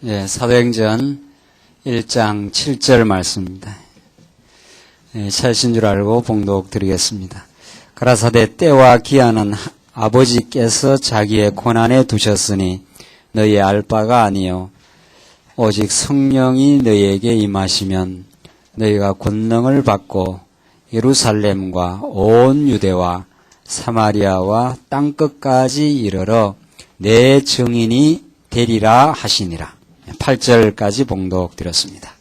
사도행전 1장 7절 말씀입니다. 찾으신 줄 알고 봉독 드리겠습니다. 가라사대 때와 기한은 아버지께서 자기의 권한에 두셨으니 너희 알 바가 아니요 오직 성령이 너희에게 임하시면 너희가 권능을 받고 예루살렘과 온 유대와 사마리아와 땅끝까지 이르러 내 증인이 되리라 하시니라. 8절까지 봉독 드렸습니다.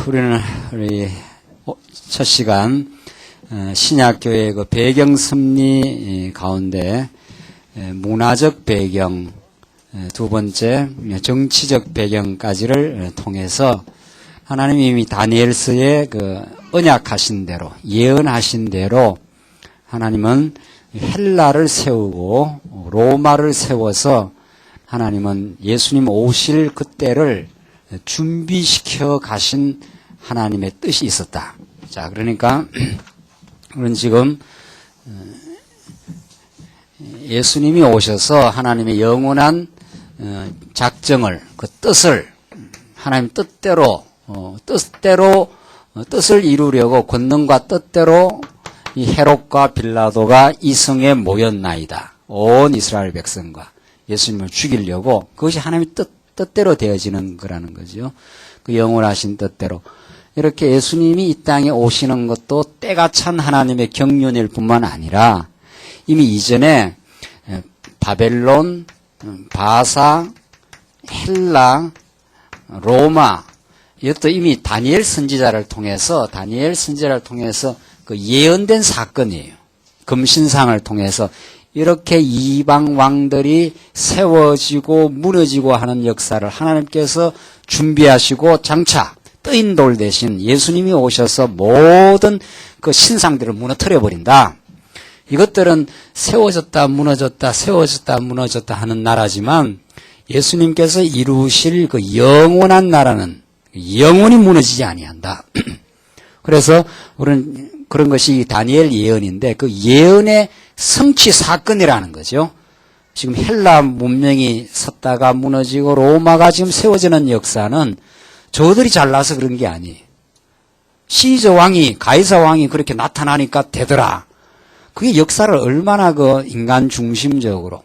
우리는 우리 첫 시간 신약교회의 그 배경 섭리 가운데 문화적 배경, 두 번째 정치적 배경까지를 통해서 하나님이 이미 다니엘서에 그 언약하신 대로, 예언하신 대로 하나님은 헬라를 세우고 로마를 세워서 하나님은 예수님 오실 그때를 준비시켜 가신 하나님의 뜻이 있었다. 자, 그러니까 우리는 지금 예수님이 오셔서 하나님의 영원한 작정을, 그 뜻을 하나님 뜻대로 뜻을 이루려고 권능과 뜻대로 이 헤롯과 빌라도가 이성에 모였나이다. 온 이스라엘 백성과 예수님을 죽이려고, 그것이 하나님의 뜻대로 되어지는 거라는 거죠. 그 영원하신 뜻대로. 이렇게 예수님이 이 땅에 오시는 것도 때가 찬 하나님의 경륜일 뿐만 아니라 이미 이전에 바벨론, 바사, 헬라, 로마, 이것도 이미 다니엘 선지자를 통해서 그 예언된 사건이에요. 금신상을 통해서 이렇게 이방 왕들이 세워지고 무너지고 하는 역사를 하나님께서 준비하시고 장차 뜨인 돌 대신 예수님이 오셔서 모든 그 신상들을 무너뜨려 버린다. 이것들은 세워졌다 무너졌다 하는 나라지만 예수님께서 이루실 그 영원한 나라는 영원히 무너지지 아니한다. 그래서 우리는 그런 것이 다니엘 예언인데 그 예언의 성취 사건이라는 거죠. 지금 헬라 문명이 섰다가 무너지고 로마가 지금 세워지는 역사는 저들이 잘나서 그런 게 아니에요. 시저 왕이, 가이사 왕이 그렇게 나타나니까 되더라. 그게 역사를 얼마나 그 인간 중심적으로,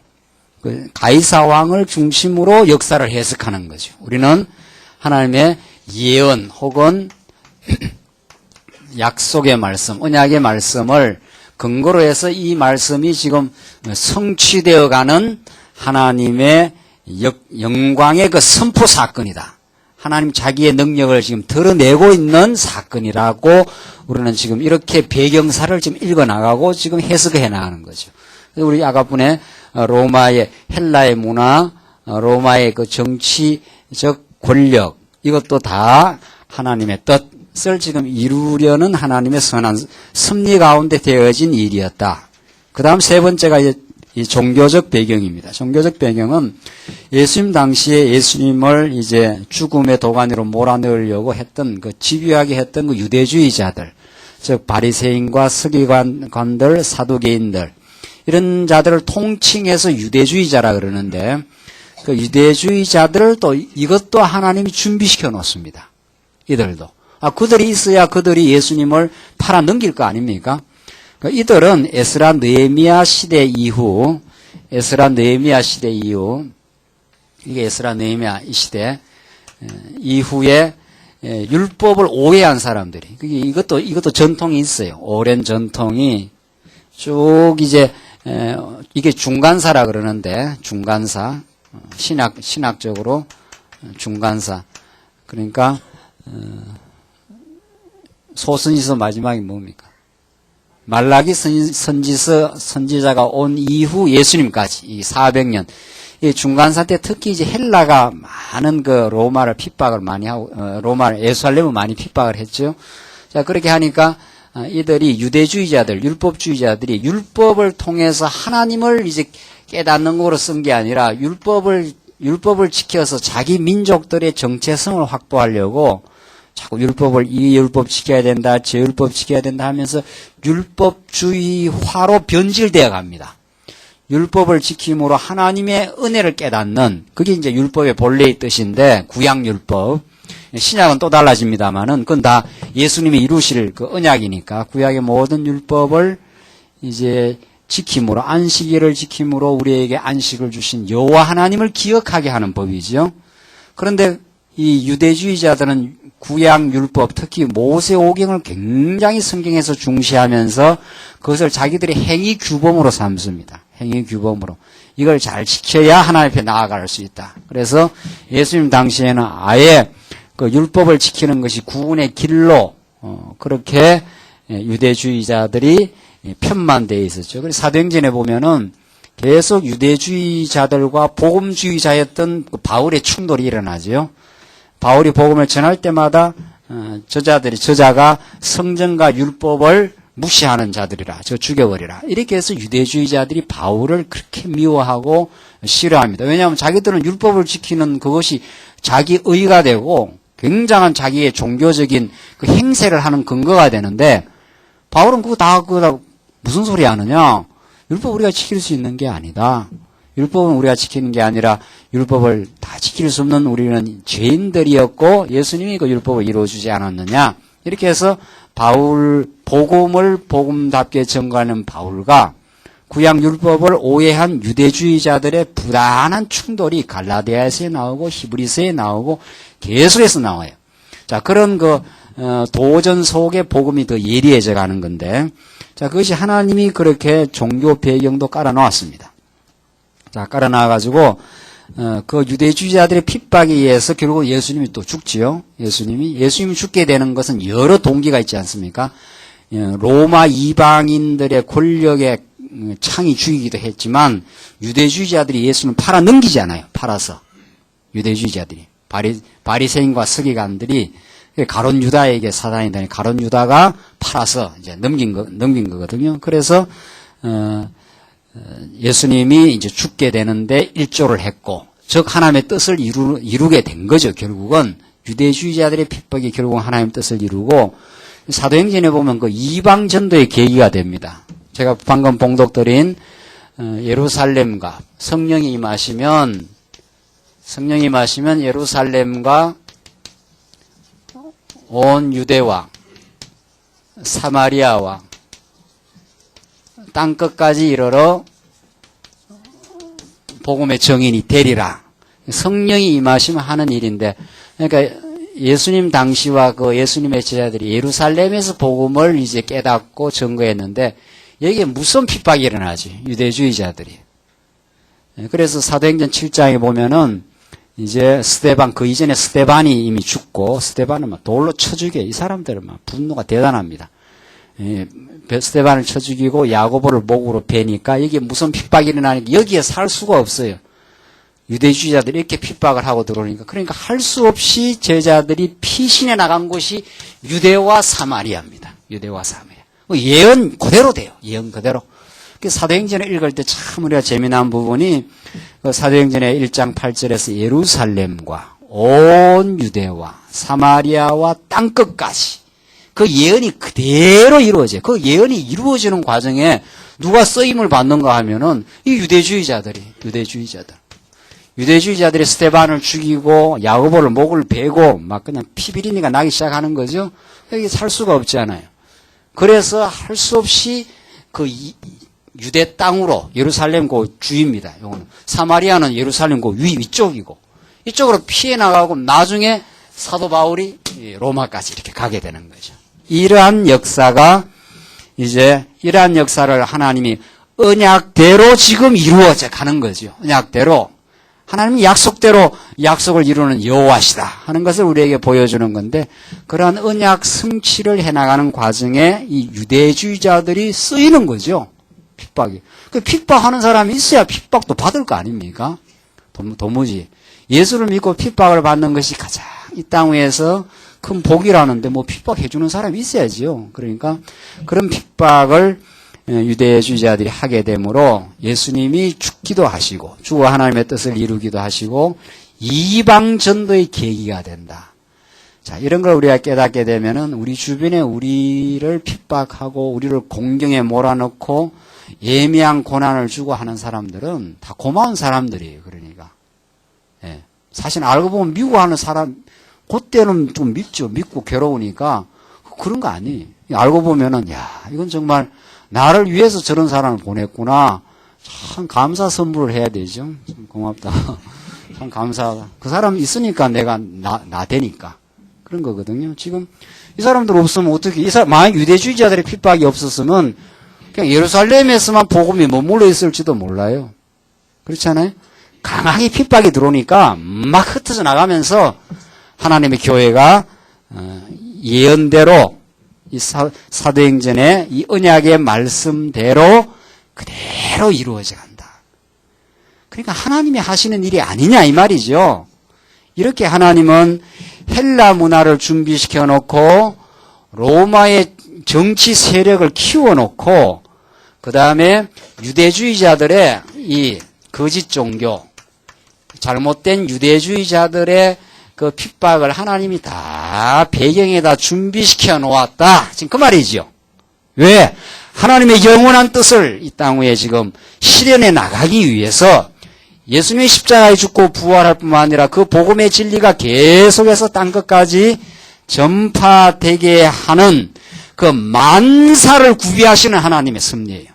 그 가이사 왕을 중심으로 역사를 해석하는 거죠. 우리는 하나님의 예언 혹은 약속의 말씀, 언약의 말씀을 근거로 해서 이 말씀이 지금 성취되어 가는 하나님의 영광의 그 선포 사건이다. 하나님 자기의 능력을 지금 드러내고 있는 사건이라고 우리는 지금 이렇게 배경사를 지금 읽어나가고 지금 해석해 나가는 거죠. 우리 아까분에 로마의 헬라의 문화, 로마의 그 정치적 권력, 이것도 다 하나님의 뜻을 지금 이루려는 하나님의 선한 섭리 가운데 되어진 일이었다. 그 다음 세 번째가 이 종교적 배경입니다. 종교적 배경은 예수님 당시에 예수님을 이제 죽음의 도가니로 몰아넣으려고 했던 그 집요하게 했던 그 유대주의자들, 즉 바리새인과 서기관들, 사두개인들, 이런 자들을 통칭해서 유대주의자라 그러는데 그 유대주의자들을 또 이것도 하나님이 준비시켜 놓습니다. 이들도. 그들이 있어야 그들이 예수님을 팔아 넘길 거 아닙니까? 이들은 에스라 느헤미야 시대 이후, 이게 에스라 느헤미야 이 시대 이후에 율법을 오해한 사람들이, 이것도 전통이 있어요. 오랜 전통이 쭉 이제 이게 중간사라 그러는데, 중간사, 신학적으로 중간사. 그러니까 소선지서 마지막이 뭡니까? 말라기 선지자가 온 이후 예수님까지 이 400년. 이 중간사 때 특히 이제 헬라가 많은 그 로마를 핍박을 많이 하고, 예루살렘을 많이 핍박을 했죠. 자, 그렇게 하니까 이들이 유대주의자들, 율법주의자들이 율법을 통해서 하나님을 이제 깨닫는 거로 쓴 게 아니라 율법을 지켜서 자기 민족들의 정체성을 확보하려고 자꾸 이 율법 지켜야 된다, 저 율법 지켜야 된다 하면서 율법주의화로 변질되어 갑니다. 율법을 지킴으로 하나님의 은혜를 깨닫는, 그게 이제 율법의 본래의 뜻인데, 구약율법. 신약은 또 달라집니다만은, 그건 다 예수님이 이루실 그 언약이니까, 구약의 모든 율법을 이제 지킴으로, 안식일을 지킴으로 우리에게 안식을 주신 여호와 하나님을 기억하게 하는 법이죠. 그런데 이 유대주의자들은 구약 율법, 특히 모세오경을 굉장히 성경에서 중시하면서 그것을 자기들의 행위 규범으로 삼습니다. 행위 규범으로. 이걸 잘 지켜야 하나님 앞에 나아갈 수 있다. 그래서 예수님 당시에는 아예 그 율법을 지키는 것이 구원의 길로 그렇게 유대주의자들이 편만되어 있었죠. 그래서 사도행전에 보면은 계속 유대주의자들과 복음주의자였던 그 바울의 충돌이 일어나죠. 바울이 복음을 전할 때마다 저자가 성경과 율법을 무시하는 자들이라 저 죽여버리라 이렇게 해서 유대주의자들이 바울을 그렇게 미워하고 싫어합니다. 왜냐하면 자기들은 율법을 지키는 그것이 자기 의가 되고 굉장한 자기의 종교적인 그 행세를 하는 근거가 되는데 바울은 그거 다 무슨 소리 하느냐? 율법 우리가 지킬 수 있는 게 아니다. 율법은 우리가 지키는 게 아니라 율법을 다 지킬 수 없는 우리는 죄인들이었고 예수님이 그 율법을 이루어주지 않았느냐. 이렇게 해서 복음을 복음답게 전가하는 바울과 구약 율법을 오해한 유대주의자들의 부단한 충돌이 갈라디아에서 나오고 히브리서에 나오고 계속해서 나와요. 자, 그런 도전 속에 복음이 더 예리해져 가는 건데, 자, 그것이 하나님이 그렇게 종교 배경도 깔아놓았습니다. 자, 깔아놔가지고, 그 유대주의자들의 핍박에 의해서 결국 예수님이 또 죽지요. 예수님이 죽게 되는 것은 여러 동기가 있지 않습니까? 로마 이방인들의 권력에 창이 죽이기도 했지만, 유대주의자들이 예수님을 팔아 넘기지 않아요. 팔아서. 유대주의자들이. 바리새인과 서기관들이 가룟 유다에게 사단이 되니 가룟 유다가 팔아서 이제 넘긴 거거든요. 그래서 예수님이 이제 죽게 되는데 일조를 했고, 즉 하나님의 뜻을 이루게 된 거죠. 결국은 유대주의자들의 핍박이 결국 하나님의 뜻을 이루고 사도행전에 보면 그 이방 전도의 계기가 됩니다. 제가 방금 봉독드린 예루살렘과 성령이 임하시면 예루살렘과 온 유대와 사마리아와 땅끝까지 이르러 복음의 정인이 되리라. 성령이 임하시면 하는 일인데, 그러니까 예수님 당시와 그 예수님의 제자들이 예루살렘에서 복음을 이제 깨닫고 증거했는데 여기에 무슨 핍박이 일어나지? 유대주의자들이. 그래서 사도행전 7장에 보면은 이제 그 이전에 스데반이 이미 죽고, 스데반은 막 돌로 쳐 죽여. 이 사람들은 막 분노가 대단합니다. 스데반을 쳐 죽이고 야고보를 목으로 베니까 여기에 무슨 핍박이 일어나니까 여기에 살 수가 없어요. 유대주의자들이 이렇게 핍박을 하고 들어오니까. 그러니까 할 수 없이 제자들이 피신해 나간 곳이 유대와 사마리아입니다. 유대와 사마리아. 예언 그대로 돼요. 예언 그대로. 사도행전을 읽을 때 참 우리가 재미난 부분이 사도행전의 1장 8절에서 예루살렘과 온 유대와 사마리아와 땅끝까지 그 예언이 그대로 이루어져요. 그 예언이 이루어지는 과정에 누가 쓰임을 받는가 하면은 이 유대주의자들이 스데반을 죽이고 야고보를 목을 베고 막 그냥 피비린내가 나기 시작하는 거죠. 여기 살 수가 없잖아요. 그래서 할 수 없이 그 유대 땅으로 예루살렘 그 주입니다. 요거는 사마리아는 예루살렘 그 위쪽이고 이쪽으로 피해 나가고 나중에 사도 바울이 로마까지 이렇게 가게 되는 거죠. 이러한 역사를 하나님이 언약대로 지금 이루어져 가는 거죠. 언약대로 하나님이 약속대로 약속을 이루는 여호와시다 하는 것을 우리에게 보여주는 건데, 그러한 언약 성취를 해나가는 과정에 이 유대주의자들이 쓰이는 거죠. 핍박이. 그 핍박하는 사람이 있어야 핍박도 받을 거 아닙니까? 도무지. 예수를 믿고 핍박을 받는 것이 가장 이 땅 위에서 큰 복이라는데 뭐 핍박해주는 사람이 있어야지요. 그러니까 그런 핍박을 유대주의자들이 하게 되므로 예수님이 죽기도 하시고 죽어 하나님의 뜻을 이루기도 하시고 이방 전도의 계기가 된다. 자, 이런 걸 우리가 깨닫게 되면은 우리 주변에 우리를 핍박하고 우리를 공경에 몰아넣고 예미한 고난을 주고 하는 사람들은 다 고마운 사람들이에요. 그러니까. 예. 사실 알고 보면 미워하는 사람, 그때는 좀 밉죠. 밉고 괴로우니까. 그런 거 아니에요. 알고 보면은, 야, 이건 정말 나를 위해서 저런 사람을 보냈구나. 참 감사 선물을 해야 되죠. 참 고맙다. 참 감사하다. 그 사람 있으니까 내가 나 되니까. 그런 거거든요. 지금 이 사람들 없으면 어떻게, 만약 유대주의자들의 핍박이 없었으면 그냥 예루살렘에서만 복음이 머물러 있을지도 몰라요. 그렇잖아요? 강하게 핍박이 들어오니까 막 흩어져 나가면서 하나님의 교회가 예언대로 이 사도행전의 이 언약의 말씀대로 그대로 이루어져 간다. 그러니까 하나님이 하시는 일이 아니냐 이 말이죠. 이렇게 하나님은 헬라 문화를 준비시켜 놓고 로마의 정치 세력을 키워 놓고 그 다음에 유대주의자들의 이 거짓 종교, 잘못된 유대주의자들의 그 핍박을 하나님이 다 배경에다 준비시켜 놓았다. 지금 그 말이죠. 왜? 하나님의 영원한 뜻을 이 땅 위에 지금 실현해 나가기 위해서 예수님이 십자가에 죽고 부활할 뿐만 아니라 그 복음의 진리가 계속해서 땅 끝까지 전파되게 하는 그 만사를 구비하시는 하나님의 섭리예요.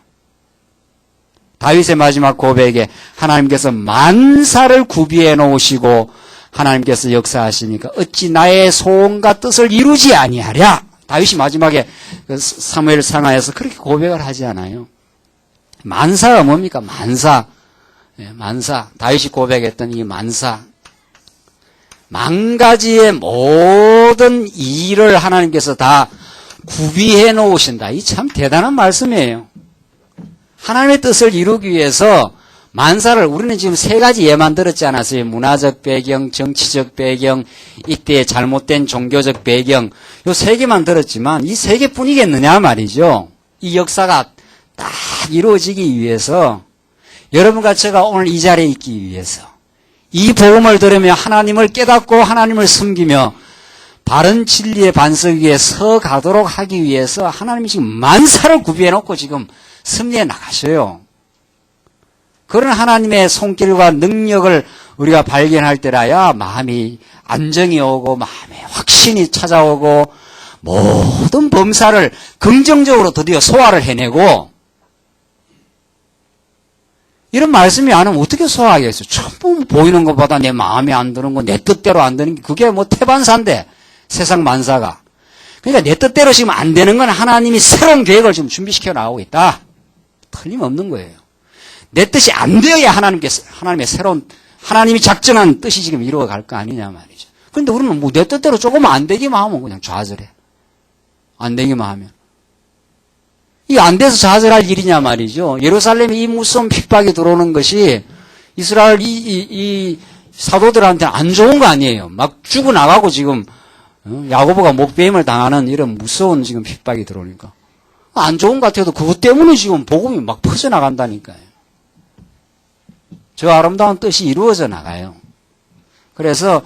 다윗의 마지막 고백에 하나님께서 만사를 구비해 놓으시고 하나님께서 역사하시니까 어찌 나의 소원과 뜻을 이루지 아니하랴. 다윗이 마지막에 사무엘 상하에서 그렇게 고백을 하지 않아요. 만사가 뭡니까? 만사. 만사. 다윗이 고백했던 이 만사. 만 가지의 모든 일을 하나님께서 다 구비해 놓으신다. 이 참 대단한 말씀이에요. 하나님의 뜻을 이루기 위해서 만사를, 우리는 지금 세 가지 예만 들었지 않았어요? 문화적 배경, 정치적 배경, 이때의 잘못된 종교적 배경. 요 세 개만 들었지만 이 세 개뿐이겠느냐 말이죠. 이 역사가 딱 이루어지기 위해서 여러분과 제가 오늘 이 자리에 있기 위해서 이 복음을 들으며 하나님을 깨닫고 하나님을 섬기며 바른 진리의 반석 위에 서 가도록 하기 위해서 하나님이 지금 만사를 구비해 놓고 지금 섭리해 나가셔요. 그런 하나님의 손길과 능력을 우리가 발견할 때라야 마음이 안정이 오고 마음에 확신이 찾아오고 모든 범사를 긍정적으로 드디어 소화를 해내고, 이런 말씀이 안 하면 어떻게 소화하겠어요? 전부 보이는 것보다 내 마음에 안 드는 거, 내 뜻대로 안 되는 게 그게 뭐 태반사인데, 세상 만사가. 그러니까 내 뜻대로 지금 안 되는 건 하나님이 새로운 계획을 지금 준비시켜 나오고 있다. 틀림없는 거예요. 내 뜻이 안 되어야 하나님의 새로운, 하나님이 작정한 뜻이 지금 이루어갈 거 아니냐 말이죠. 그런데 우리는 뭐 내 뜻대로 조금 안 되기만 하면 그냥 좌절해. 안 되기만 하면. 이게 안 돼서 좌절할 일이냐 말이죠. 예루살렘에 이 무서운 핍박이 들어오는 것이 이스라엘 이 사도들한테는 안 좋은 거 아니에요. 막 죽어나가고 지금 야고보가 목배임을 당하는 이런 무서운 지금 핍박이 들어오니까. 안 좋은 것 같아도 그것 때문에 지금 복음이 막 퍼져나간다니까요. 저 아름다운 뜻이 이루어져 나가요. 그래서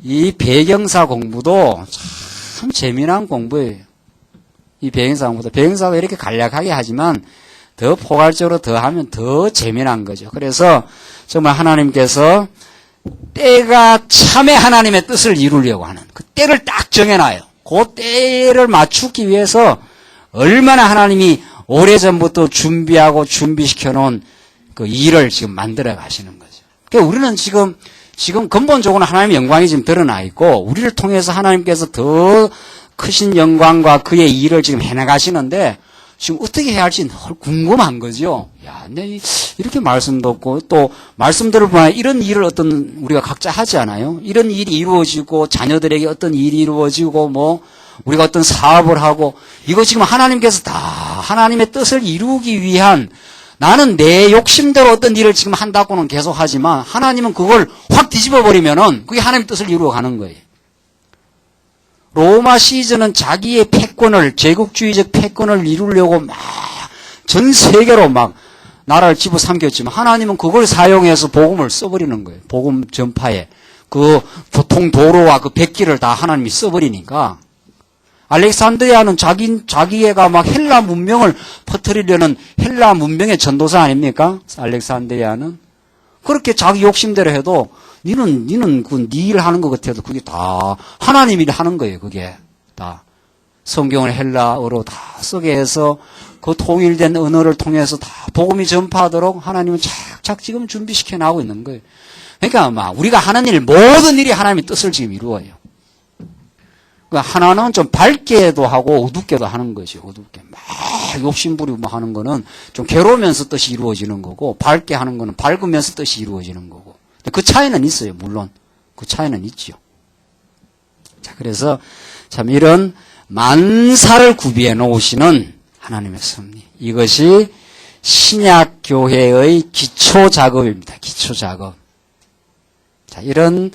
이 배경사 공부도 참 재미난 공부예요. 이 배경사 공부도. 배경사도 이렇게 간략하게 하지만 더 포괄적으로 더 하면 더 재미난 거죠. 그래서 정말 하나님께서 때가 참에 하나님의 뜻을 이루려고 하는 그 때를 딱 정해놔요. 그 때를 맞추기 위해서 얼마나 하나님이 오래전부터 준비하고 준비시켜 놓은 그 일을 지금 만들어 가시는 거죠. 그러니까 우리는 지금 근본적으로 하나님의 영광이 지금 드러나 있고, 우리를 통해서 하나님께서 더 크신 영광과 그의 일을 지금 해나가시는데, 지금 어떻게 해야 할지 궁금한 거죠. 야, 내 이렇게 말씀도 없고, 또 말씀들을 보면 이런 일을 어떤 우리가 각자 하지 않아요? 이런 일이 이루어지고, 자녀들에게 어떤 일이 이루어지고, 뭐, 우리가 어떤 사업을 하고, 이거 지금 하나님께서 다 하나님의 뜻을 이루기 위한, 나는 내 욕심대로 어떤 일을 지금 한다고는 계속 하지만 하나님은 그걸 확 뒤집어 버리면은 그게 하나님의 뜻을 이루어 가는 거예요. 로마 시즌은 자기의 패권을, 제국주의적 패권을 이루려고 막 전 세계로 막 나라를 집어삼켰지만 하나님은 그걸 사용해서 복음을 써버리는 거예요. 복음 전파에. 그 보통 도로와 그 백기를 다 하나님이 써버리니까 알렉산드리아는 자기애가 막 헬라 문명을 퍼뜨리려는 헬라 문명의 전도사 아닙니까? 알렉산드리아는. 그렇게 자기 욕심대로 해도, 니는 그 니 일 하는 것 같아도 그게 다 하나님이 하는 거예요, 그게. 다. 성경을 헬라어로 다 쓰게 해서 그 통일된 언어를 통해서 다 복음이 전파하도록 하나님은 착착 지금 준비시켜 나오고 있는 거예요. 그러니까 막 우리가 하는 일, 모든 일이 하나님의 뜻을 지금 이루어요. 그러니까 하나는 좀 밝게도 하고 어둡게도 하는 거지. 어둡게 막 욕심부리고 뭐 하는 거는 좀 괴로우면서 뜻이 이루어지는 거고, 밝게 하는 거는 밝으면서 뜻이 이루어지는 거고. 그 차이는 있어요, 물론. 그 차이는 있죠. 자, 그래서 참 이런 만사를 구비해 놓으시는 하나님의 섭리. 이것이 신약교회의 기초 작업입니다. 기초 작업. 자, 이런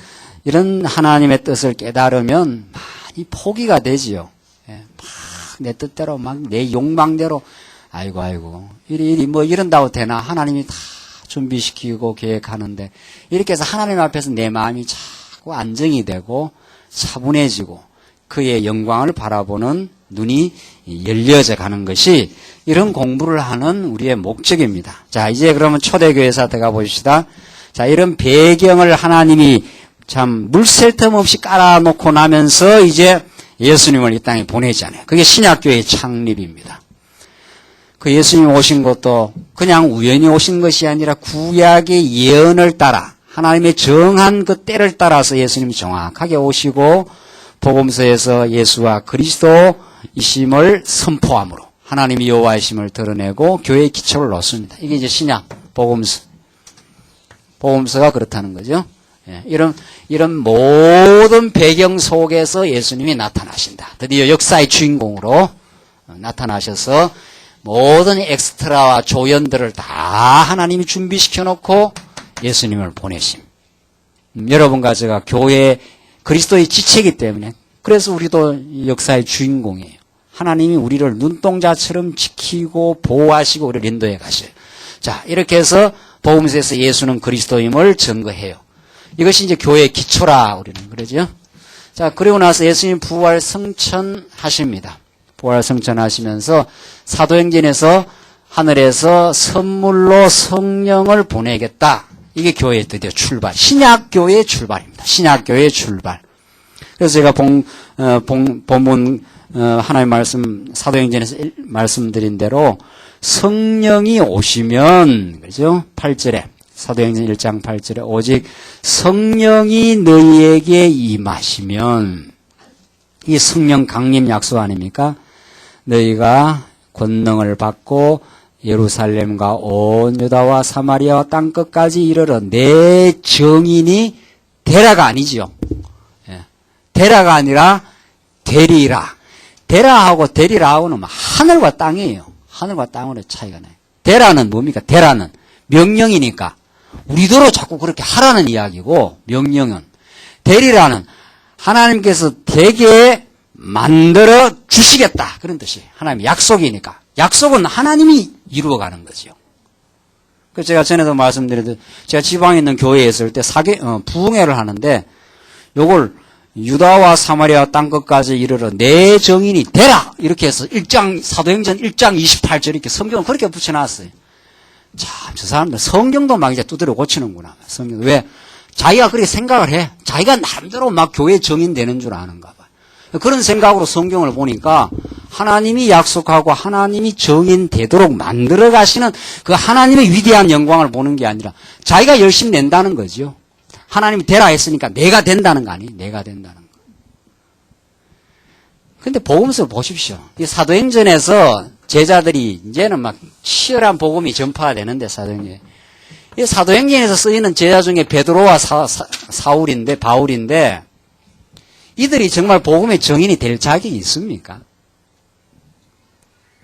하나님의 뜻을 깨달으면 많이 포기가 되지요. 예, 막 내 뜻대로, 막 내 욕망대로, 아이고, 이리 뭐 이런다고 되나? 하나님이 다 준비시키고 계획하는데, 이렇게 해서 하나님 앞에서 내 마음이 자꾸 안정이 되고, 차분해지고, 그의 영광을 바라보는 눈이 열려져 가는 것이 이런 공부를 하는 우리의 목적입니다. 자, 이제 그러면 초대교회사 들어가 보십시다. 자, 이런 배경을 하나님이 참 물샐 틈 없이 깔아놓고 나면서 이제 예수님을 이 땅에 보내잖아요. 그게 신약교회의 창립입니다. 그 예수님 오신 것도 그냥 우연히 오신 것이 아니라 구약의 예언을 따라 하나님의 정한 그 때를 따라서 예수님이 정확하게 오시고 복음서에서 예수와 그리스도이심을 선포함으로 하나님이 여호와이심을 드러내고 교회의 기초를 놓습니다. 이게 이제 신약 복음서. 복음서가 그렇다는 거죠. 예, 이런 모든 배경 속에서 예수님이 나타나신다. 드디어 역사의 주인공으로 나타나셔서 모든 엑스트라와 조연들을 다 하나님이 준비시켜 놓고 예수님을 보내심. 여러분과 제가 교회 그리스도의 지체이기 때문에, 그래서 우리도 역사의 주인공이에요. 하나님이 우리를 눈동자처럼 지키고 보호하시고 우리를 인도해 가셔요. 자, 이렇게 해서 복음서에서 예수는 그리스도임을 증거해요. 이것이 이제 교회의 기초라 우리는 그러죠. 자, 그리고 나서 예수님 부활 승천하십니다. 부활 승천하시면서 사도행전에서 하늘에서 선물로 성령을 보내겠다. 이게 교회의 드디어 출발. 신약교회의 출발입니다. 신약교회의 출발. 그래서 제가 본문 하나님 말씀 사도행전에서 말씀드린 대로 성령이 오시면, 그죠? 8절에 사도행전 1장 8절에 오직 성령이 너희에게 임하시면, 이 성령 강림 약속 아닙니까? 너희가 권능을 받고 예루살렘과 온 유다와 사마리아와 땅끝까지 이르러 내 증인이 되라가 아니지요. 예. 되라가 아니라 되리라. 되라하고 되리라하고는 하늘과 땅이에요. 하늘과 땅으로의 차이가 나요. 되라는 뭡니까? 되라는 명령이니까 우리도로 자꾸 그렇게 하라는 이야기고, 명령은 되리라는 하나님께서 되게 만들어 주시겠다 그런 뜻이에요. 하나님의 약속이니까. 약속은 하나님이 이루어가는 거죠. 그래서 제가 전에도 말씀드렸듯이 제가 지방에 있는 교회에 있을 때 부흥회를 하는데 요걸 유다와 사마리아 땅끝까지 이르러 내 정인이 되라 이렇게 해서 사도행전 1장 28절 이렇게 성경을 그렇게 붙여놨어요. 참, 저 사람들 성경도 막 이제 두드려 고치는구나. 성경. 왜? 자기가 그렇게 생각을 해. 자기가 나름대로 막 교회 정인 되는 줄 아는가 봐. 그런 생각으로 성경을 보니까 하나님이 약속하고 하나님이 정인 되도록 만들어 가시는 그 하나님의 위대한 영광을 보는 게 아니라 자기가 열심히 낸다는 거죠. 하나님이 되라 했으니까 내가 된다는 거 아니에요. 내가 된다는 거. 근데 복음서를 보십시오. 이 사도행전에서 제자들이 이제는 막 치열한 복음이 전파되는데 이 사도행전에서 쓰이는 제자 중에 베드로와 바울인데 이들이 정말 복음의 정인이 될 자격이 있습니까?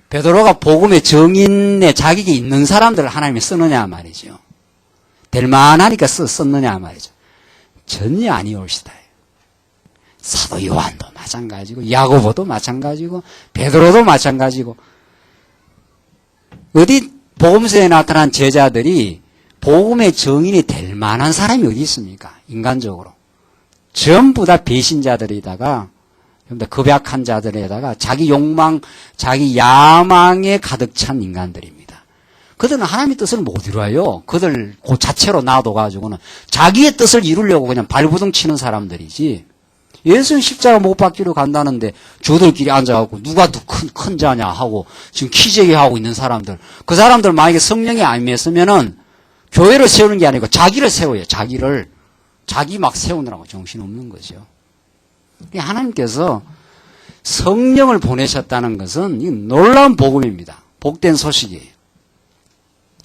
베드로가 복음의 정인의 자격이 있는 사람들을 하나님이 쓰느냐 말이죠. 될 만하니까 썼느냐 말이죠. 전혀 아니올시다. 사도 요한도 마찬가지고 야고보도 마찬가지고 베드로도 마찬가지고, 어디 복음서에 나타난 제자들이 복음의 정인이 될 만한 사람이 어디 있습니까? 인간적으로 전부 다 배신자들이다가 근데 급약한 자들에다가 자기 욕망, 자기 야망에 가득 찬 인간들입니다. 그들은 하나님의 뜻을 못 이루어요. 그들 그 자체로 놔둬가지고는 자기의 뜻을 이루려고 그냥 발부둥 치는 사람들이지. 예수는 십자가 못 박기로 간다는데 저들끼리 앉아갖고 누가 더 큰 자냐 하고 지금 키재기하고 있는 사람들. 그 사람들 만약에 성령이 안 임했으면은 교회를 세우는 게 아니고 자기를 세워요. 자기를. 자기 막 세우느라고 정신없는 거죠. 하나님께서 성령을 보내셨다는 것은 이 놀라운 복음입니다. 복된 소식이에요.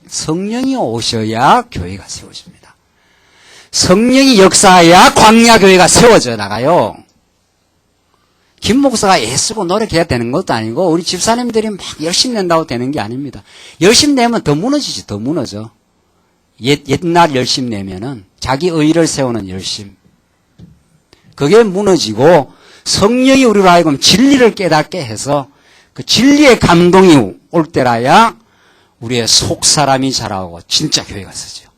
성령이 오셔야 교회가 세워집니다. 성령이 역사해야 광야교회가 세워져 나가요. 김 목사가 애쓰고 노력해야 되는 것도 아니고 우리 집사님들이 막 열심히 낸다고 되는 게 아닙니다. 열심히 내면 더 무너지지, 더 무너져. 옛날 열심히 내면은 자기 의의를 세우는 열심. 그게 무너지고 성령이 우리로 하여금 진리를 깨닫게 해서 그 진리의 감동이 올 때라야 우리의 속 사람이 자라고 진짜 교회가 서죠.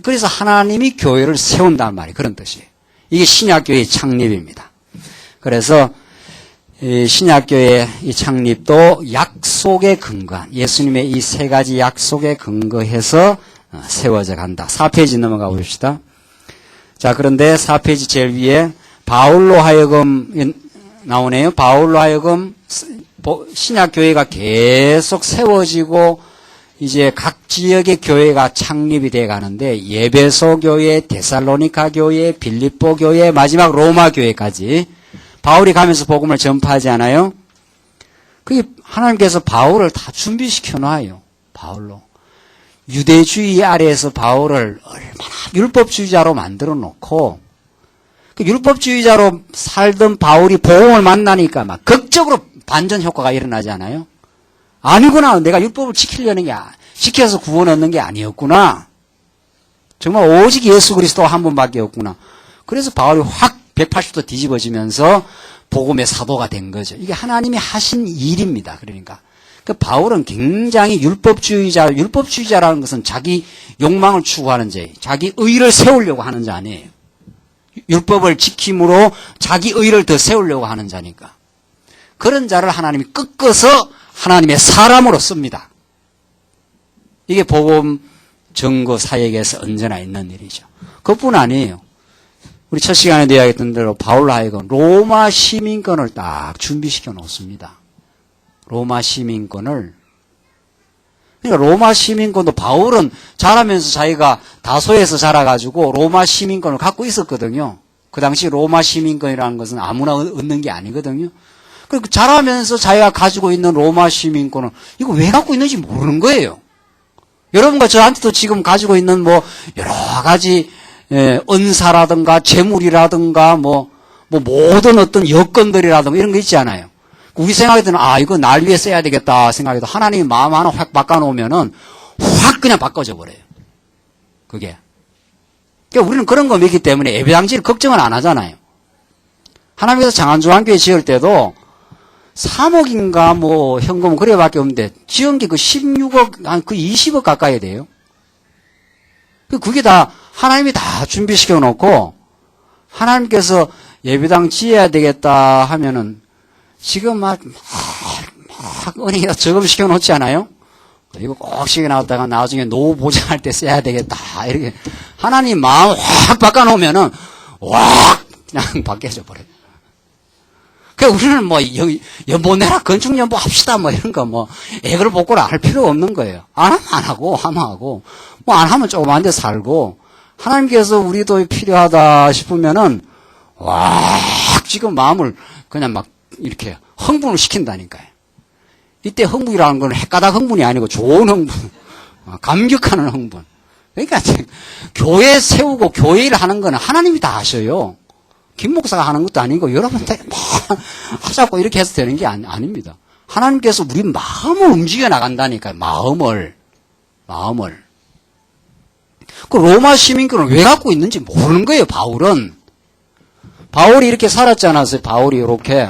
그래서 하나님이 교회를 세운다는 말이 그런 뜻이에요. 이게 신약교회의 창립입니다. 그래서 이 신약교회의 이 창립도 약속에 근거한 예수님의 이 세 가지 약속에 근거해서 세워져 간다. 4페이지 넘어가 봅시다. 자, 그런데 4페이지 제일 위에 바울로 하여금 나오네요. 바울로 하여금 신약교회가 계속 세워지고 이제 각 지역의 교회가 창립이 돼 가는데 예배소 교회, 데살로니가 교회, 빌립보 교회, 마지막 로마 교회까지 바울이 가면서 복음을 전파하지 않아요? 그게 하나님께서 바울을 다 준비시켜 놔요. 바울로. 유대주의 아래에서 바울을 얼마나 율법주의자로 만들어 놓고 그 율법주의자로 살던 바울이 복음을 만나니까 막 극적으로 반전 효과가 일어나지 않아요? 아니구나. 내가 율법을 지키려는 게 지켜서 구원 얻는 게 아니었구나. 정말 오직 예수 그리스도 한 분밖에 없구나. 그래서 바울이 확 180도 뒤집어지면서 복음의 사도가 된 거죠. 이게 하나님이 하신 일입니다. 그러니까 그 바울은 굉장히 율법주의자라는 것은 자기 욕망을 추구하는 자, 자기 의를 세우려고 하는 자 아니에요. 율법을 지킴으로 자기 의를 더 세우려고 하는 자니까. 그런 자를 하나님이 꺾어서 하나님의 사람으로 씁니다. 이게 복음 전거 사역에서 언제나 있는 일이죠. 그뿐 아니에요. 우리 첫 시간에 이야기했던 대로 바울로 하여금 로마 시민권을 딱 준비시켜 놓습니다. 로마 시민권을. 그러니까 로마 시민권도 바울은 자라면서 자기가 다소에서 자라가지고 로마 시민권을 갖고 있었거든요. 그 당시 로마 시민권이라는 것은 아무나 얻는 게 아니거든요. 그리고 자라면서 자기가 가지고 있는 로마 시민권을 이거 왜 갖고 있는지 모르는 거예요. 여러분과 저한테도 지금 가지고 있는 뭐 여러 가지 은사라든가 재물이라든가 뭐 모든 어떤 여건들이라든가 이런 거 있지 않아요. 우리 생각에는 이거 날 위해 써야 되겠다 생각해도 하나님이 마음 하나 확 바꿔놓으면은 확 그냥 바꿔져 버려요. 그게. 그러니까 우리는 그런 거 믿기 때문에 예배당지를 걱정은 안 하잖아요. 하나님께서 장안조한교회 지을 때도 3억인가 뭐 현금 그래밖에 없는데 지은 게 그 16억 한 그 20억 가까이 돼요. 그게 다 하나님이 다 준비시켜 놓고 하나님께서 예배당 지어야 되겠다 하면은 지금 막 은행에다 저금 시켜 놓지 않아요? 이거 꼭 시켜 놨다가 나중에 노후 보장할 때 써야 되겠다 이렇게 하나님 마음 확 바꿔 놓으면은 확 그냥 바뀌어져 버려요. 그러니까 우리는 뭐 연보 내라 건축 연보 합시다 뭐 이런 거 뭐 애걸 복구를 할 필요 없는 거예요. 안 하면 안 하고 하면 하고 뭐 안 하면 조그만 데 살고 하나님께서 우리도 필요하다 싶으면은 와 지금 마음을 그냥 막 이렇게 흥분을 시킨다니까요. 이때 흥분이라는 건 헷가닥 흥분이 아니고 좋은 흥분, 감격하는 흥분. 그러니까 교회 세우고 교회 일을 하는 거는 하나님이 다 하셔요. 김 목사가 하는 것도 아니고 여러분들 막 하자고 이렇게 해서 되는 게 아닙니다. 하나님께서 우리 마음을 움직여 나간다니까요. 마음을. 그 로마 시민권을 왜 갖고 있는지 모르는 거예요. 바울이 이렇게 살았지 않았어요. 바울이 이렇게.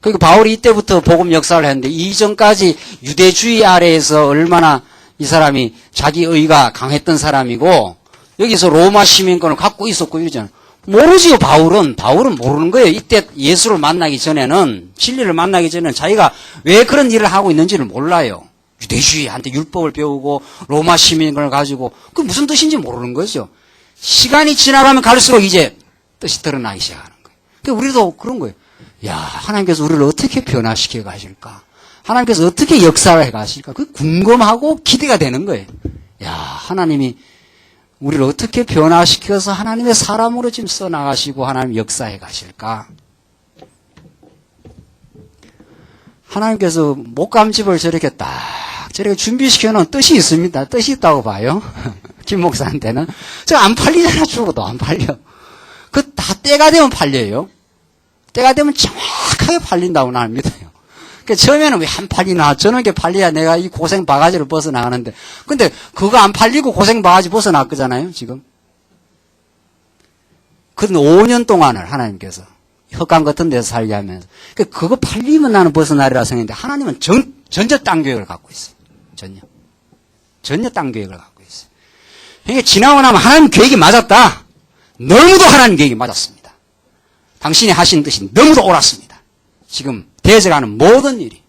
그러니까 바울이 이때부터 복음 역사를 했는데 이전까지 유대주의 아래에서 얼마나 이 사람이 자기 의가 강했던 사람이고 여기서 로마 시민권을 갖고 있었고 이러잖아요. 모르지요, 바울은. 바울은 모르는 거예요. 이때 예수를 만나기 전에는, 진리를 만나기 전에는 자기가 왜 그런 일을 하고 있는지를 몰라요. 유대주의한테 율법을 배우고 로마 시민을 가지고 그게 무슨 뜻인지 모르는 거죠. 시간이 지나가면 갈수록 이제 뜻이 드러나기 시작하는 거예요. 그러니까 우리도 그런 거예요. 야, 하나님께서 우리를 어떻게 변화시켜 가실까? 하나님께서 어떻게 역사를 해 가실까? 그게 궁금하고 기대가 되는 거예요. 야, 하나님이 우리를 어떻게 변화시켜서 하나님의 사람으로 지금 써나가시고 하나님 역사해 가실까? 하나님께서 목감집을 저렇게 저렇게 준비시켜 놓은 뜻이 있습니다. 뜻이 있다고 봐요. 김 목사한테는. 저 안 팔리잖아, 죽어도 안 팔려. 그 다 때가 되면 팔려요. 때가 되면 정확하게 팔린다고 나는 믿어요. 그러니까 처음에는 왜 안 팔리나? 저런 게 팔려야 내가 이 고생 바가지를 벗어나가는데. 근데 그거 안 팔리고 고생 바가지 벗어났거잖아요, 지금. 그런데 5년 동안을 하나님께서 흑강 같은 데서 살게 하면서. 그러니까 그거 팔리면 나는 벗어나리라 생각했는데 하나님은 전혀 딴 계획을 갖고 있어요. 전혀 딴 계획을 갖고 있어요. 그러니까 지나고 나면 하나님 계획이 맞았다. 너무도 하나님 계획이 맞았습니다. 당신이 하신 뜻이 너무도 옳았습니다. 지금 대적하는 모든 일이.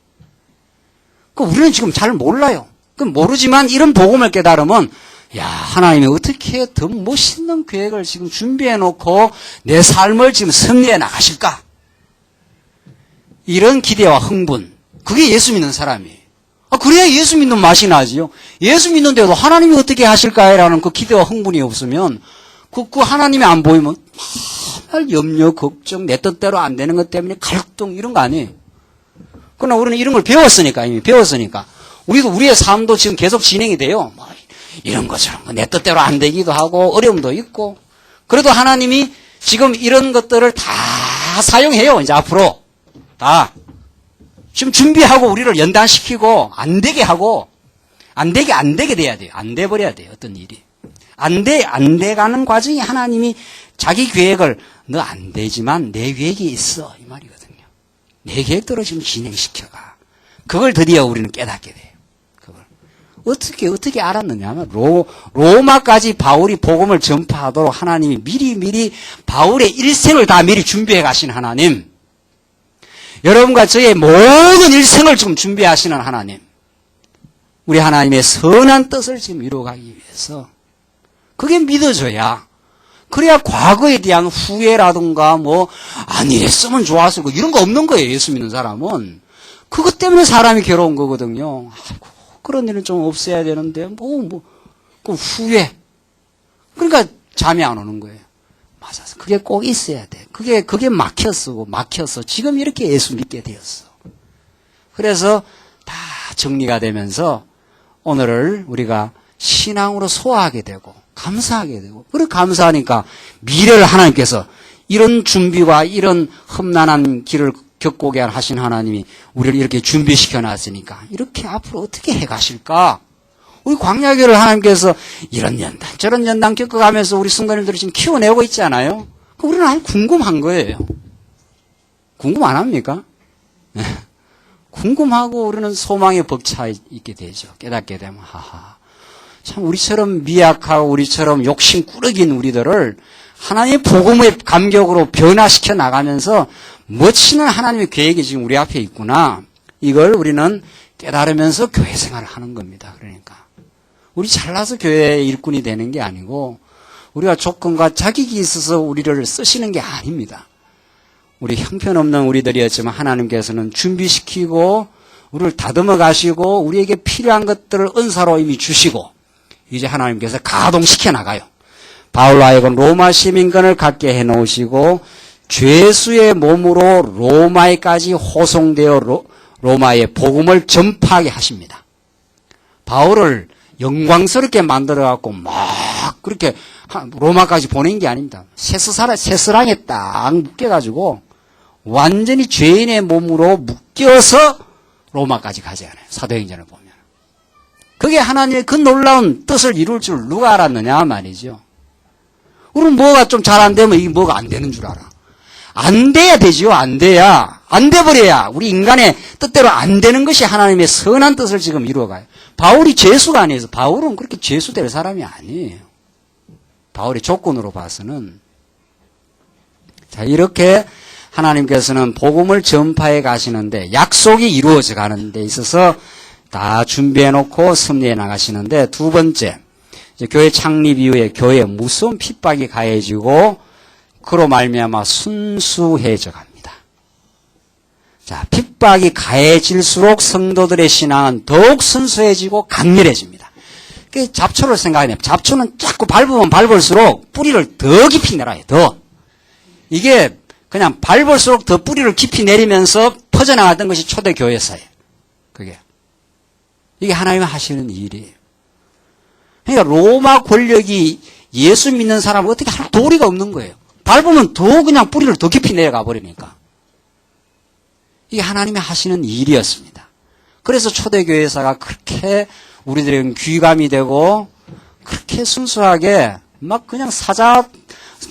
우리는 지금 잘 몰라요. 모르지만 이런 복음을 깨달으면 야, 하나님이 어떻게 더 멋있는 계획을 지금 준비해 놓고 내 삶을 지금 승리해 나가실까? 이런 기대와 흥분. 그게 예수 믿는 사람이에요. 그래야 예수 믿는 맛이 나지요. 예수 믿는데도 하나님이 어떻게 하실까라는 그 기대와 흥분이 없으면 그 하나님이 안 보이면 정말 염려, 걱정, 내 뜻대로 안 되는 것 때문에 갈등 이런 거 아니에요. 그러나 우리는 이런 걸 배웠으니까, 이미 배웠으니까. 우리의 삶도 지금 계속 진행이 돼요. 이런 것처럼 내 뜻대로 안 되기도 하고 어려움도 있고. 그래도 하나님이 지금 이런 것들을 다 사용해요. 이제 앞으로. 다. 지금 준비하고 우리를 연단시키고 안 되게 하고 안 되게 돼야 돼요. 안 돼 버려야 돼요. 어떤 일이. 안 돼가는 과정이 하나님이 자기 계획을 너 안 되지만 내 계획이 있어. 이 말이거든요. 내 계획대로 지금 진행시켜가. 그걸 드디어 우리는 깨닫게 돼요. 그걸. 어떻게 알았느냐 하면 로마까지 바울이 복음을 전파하도록 하나님이 미리 바울의 일생을 다 미리 준비해 가신 하나님. 여러분과 저의 모든 일생을 지금 준비하시는 하나님. 우리 하나님의 선한 뜻을 지금 이루어가기 위해서. 그게 믿어져야. 그래야 과거에 대한 후회라든가 안 이랬으면 좋았을 거 이런 거 없는 거예요. 예수 믿는 사람은. 그것 때문에 사람이 괴로운 거거든요. 아이고, 그런 일은 좀 없어야 되는데 그 후회. 그러니까 잠이 안 오는 거예요. 맞아서 그게 꼭 있어야 돼. 그게 막혔어. 지금 이렇게 예수 믿게 되었어. 그래서 다 정리가 되면서 오늘을 우리가 신앙으로 소화하게 되고 감사하게 되고 그래 감사하니까 미래를 하나님께서 이런 준비와 이런 험난한 길을 겪고게 하신 하나님이 우리를 이렇게 준비시켜 놨으니까 이렇게 앞으로 어떻게 해 가실까? 우리 광야교를 하나님께서 이런 연단 저런 연단 겪어가면서 우리 순간들을 지금 키워내고 있잖아요. 우리는 아주 궁금한 거예요. 궁금 안 합니까? 네. 궁금하고 우리는 소망에 벅차 있게 되죠. 깨닫게 되면 참 우리처럼 미약하고 우리처럼 욕심 꾸러긴 우리들을 하나님의 복음의 감격으로 변화시켜 나가면서 멋진 하나님의 계획이 지금 우리 앞에 있구나. 이걸 우리는 깨달으면서 교회 생활을 하는 겁니다. 그러니까 우리 잘나서 교회 일꾼이 되는 게 아니고 우리가 조건과 자격이 있어서 우리를 쓰시는 게 아닙니다. 우리 형편없는 우리들이었지만 하나님께서는 준비시키고 우리를 다듬어 가시고 우리에게 필요한 것들을 은사로 이미 주시고 이제 하나님께서 가동시켜 나가요. 바울로 하여금 로마 시민권을 갖게 해놓으시고 죄수의 몸으로 로마에까지 호송되어 로마의 복음을 전파하게 하십니다. 바울을 영광스럽게 만들어갖고 막 그렇게 로마까지 보낸 게 아닙니다. 새스랑에 딱 묶여가지고 완전히 죄인의 몸으로 묶여서 로마까지 가지 않아요. 사도행전을 보면. 그게 하나님의 그 놀라운 뜻을 이룰 줄 누가 알았느냐 말이죠. 우리는 뭐가 좀 잘 안 되면 이게 뭐가 안 되는 줄 알아. 안 돼야 되지요. 안 돼야. 안 돼버려야. 우리 인간의 뜻대로 안 되는 것이 하나님의 선한 뜻을 지금 이루어가요. 바울이 죄수가 아니어서 바울은 그렇게 죄수 될 사람이 아니에요. 바울의 조건으로 봐서는 자, 이렇게 하나님께서는 복음을 전파해 가시는데 약속이 이루어져 가는 데 있어서 다 준비해 놓고 섭리해 나가시는데 두 번째, 이제 교회 창립 이후에 교회에 무서운 핍박이 가해지고 그로 말미암아 순수해져 갑니다. 자, 핍박이 가해질수록 성도들의 신앙은 더욱 순수해지고 강렬해집니다. 그 잡초를 생각해요. 잡초는 자꾸 밟으면 밟을수록 뿌리를 더 깊이 내려요. 더. 이게 그냥 밟을수록 더 뿌리를 깊이 내리면서 퍼져나갔던 것이 초대교회사예요. 그게. 이게 하나님이 하시는 일이에요. 그러니까 로마 권력이 예수 믿는 사람을 어떻게 할 도리가 없는 거예요. 밟으면 더 그냥 뿌리를 더 깊이 내려가 버리니까. 이게 하나님이 하시는 일이었습니다. 그래서 초대교회사가 그렇게 우리들에게는 귀감이 되고 그렇게 순수하게 막 그냥 사자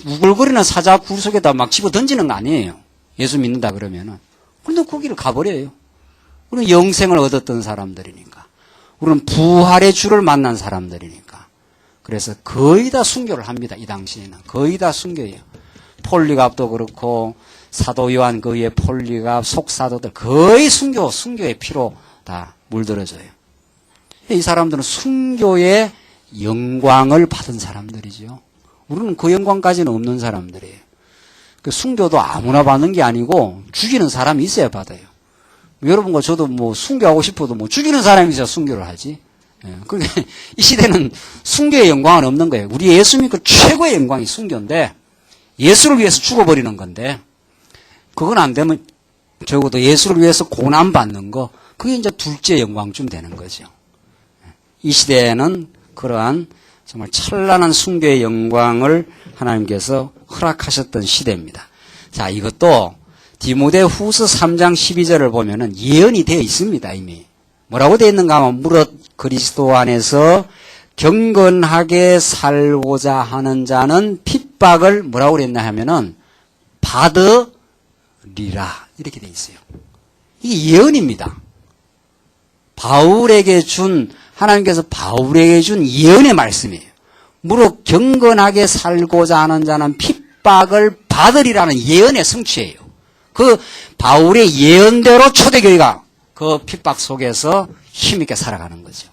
우글거리는 사자 굴 속에다 막 집어 던지는 거 아니에요. 예수 믿는다 그러면은. 그런데 거기를 가버려요. 우리는 영생을 얻었던 사람들이니까. 우리는 부활의 주를 만난 사람들이니까. 그래서 거의 다 순교를 합니다. 이 당시에는. 거의 다 순교예요. 폴리갑도 그렇고 사도 요한 그 위에 폴리갑 속사도들 거의 순교의 피로 다 물들어져요. 이 사람들은 순교의 영광을 받은 사람들이죠. 우리는 그 영광까지는 없는 사람들이에요. 그 순교도 아무나 받는 게 아니고 죽이는 사람이 있어야 받아요. 여러분과 저도 뭐 순교하고 싶어도 뭐 죽이는 사람이 있어야 순교를 하지. 예. 그러니까 이 시대는 순교의 영광은 없는 거예요. 우리 예수 믿고 최고의 영광이 순교인데 예수를 위해서 죽어버리는 건데 그건 안 되면 적어도 예수를 위해서 고난받는 거 그게 이제 둘째 영광쯤 되는 거죠. 이 시대에는 그러한 정말 찬란한 순교의 영광을 하나님께서 허락하셨던 시대입니다. 자, 이것도 디모데후서 3장 12절을 보면은 예언이 되어 있습니다. 이미. 뭐라고 되어 있는가 하면 무릇 그리스도 안에서 경건하게 살고자 하는 자는 핍박을 뭐라고 그랬나 하면은 받으리라 이렇게 되어 있어요. 이게 예언입니다. 하나님께서 바울에게 준 예언의 말씀이에요. 무릇 경건하게 살고자 하는 자는 핍박을 받으리라는 예언의 성취예요. 그 바울의 예언대로 초대교회가 그 핍박 속에서 힘있게 살아가는 거죠.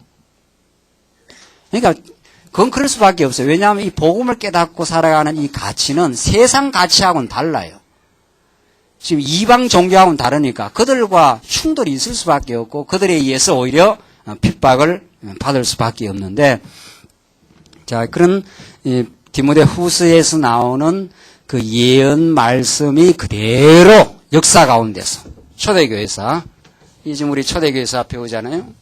그러니까 그건 그럴 수밖에 없어요. 왜냐하면 이 복음을 깨닫고 살아가는 이 가치는 세상 가치하고는 달라요. 지금 이방 종교하고는 다르니까 그들과 충돌이 있을 수밖에 없고 그들에 의해서 오히려 핍박을 받을 수밖에 없는데, 자, 그런 디모데후서에서 나오는 그 예언 말씀이 그대로 역사 가운데서 초대교회사, 이 지금 우리 초대교회사 배우잖아요.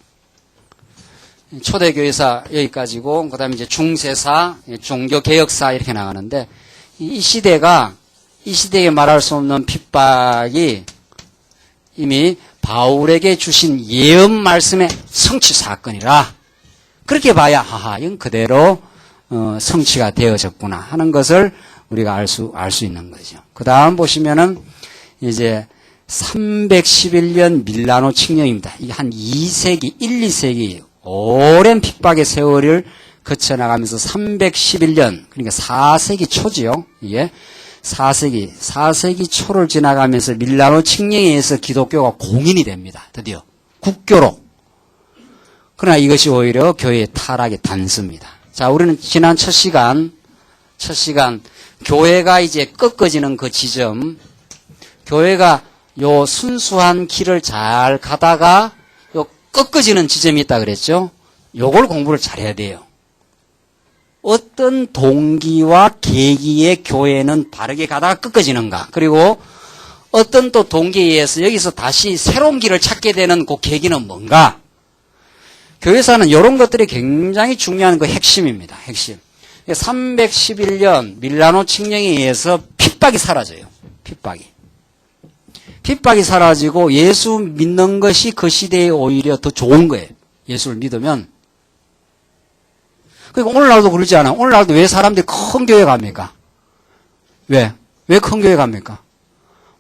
초대교회사 여기까지고 그다음에 이제 중세사, 종교개혁사 이렇게 나가는데 이 시대에 말할 수 없는 핍박이 이미 바울에게 주신 예언 말씀의 성취 사건이라 그렇게 봐야 이건 그대로 성취가 되어졌구나 하는 것을 우리가 알 수 있는 거죠. 그 다음 보시면은 이제 311년 밀라노 칙령입니다. 이게 한 2세기, 1, 2세기 오랜 핍박의 세월을 거쳐나가면서 311년, 그러니까 4세기 초지요. 이게 4세기 초를 지나가면서 밀라노 칙령에 의해서 기독교가 공인이 됩니다. 드디어 국교로. 그러나 이것이 오히려 교회의 타락의 단서입니다. 자, 우리는 지난 첫 시간 교회가 이제 꺾어지는 그 지점, 교회가 요 순수한 길을 잘 가다가 요 꺾어지는 지점이 있다 그랬죠. 요걸 공부를 잘해야 돼요. 어떤 동기와 계기에 교회는 바르게 가다가 꺾어지는가, 그리고 어떤 또 동기에 의해서 여기서 다시 새로운 길을 찾게 되는 그 계기는 뭔가. 교회사는 이런 것들이 굉장히 중요한 그 핵심입니다. 핵심. 311년 밀라노 칙령에 의해서 핍박이 사라져요. 핍박이 사라지고 예수 믿는 것이 그 시대에 오히려 더 좋은 거예요. 예수를 믿으면. 그러니까 오늘날도 그러지 않아요. 오늘날도 왜 사람들이 큰 교회 갑니까? 왜 큰 교회 갑니까?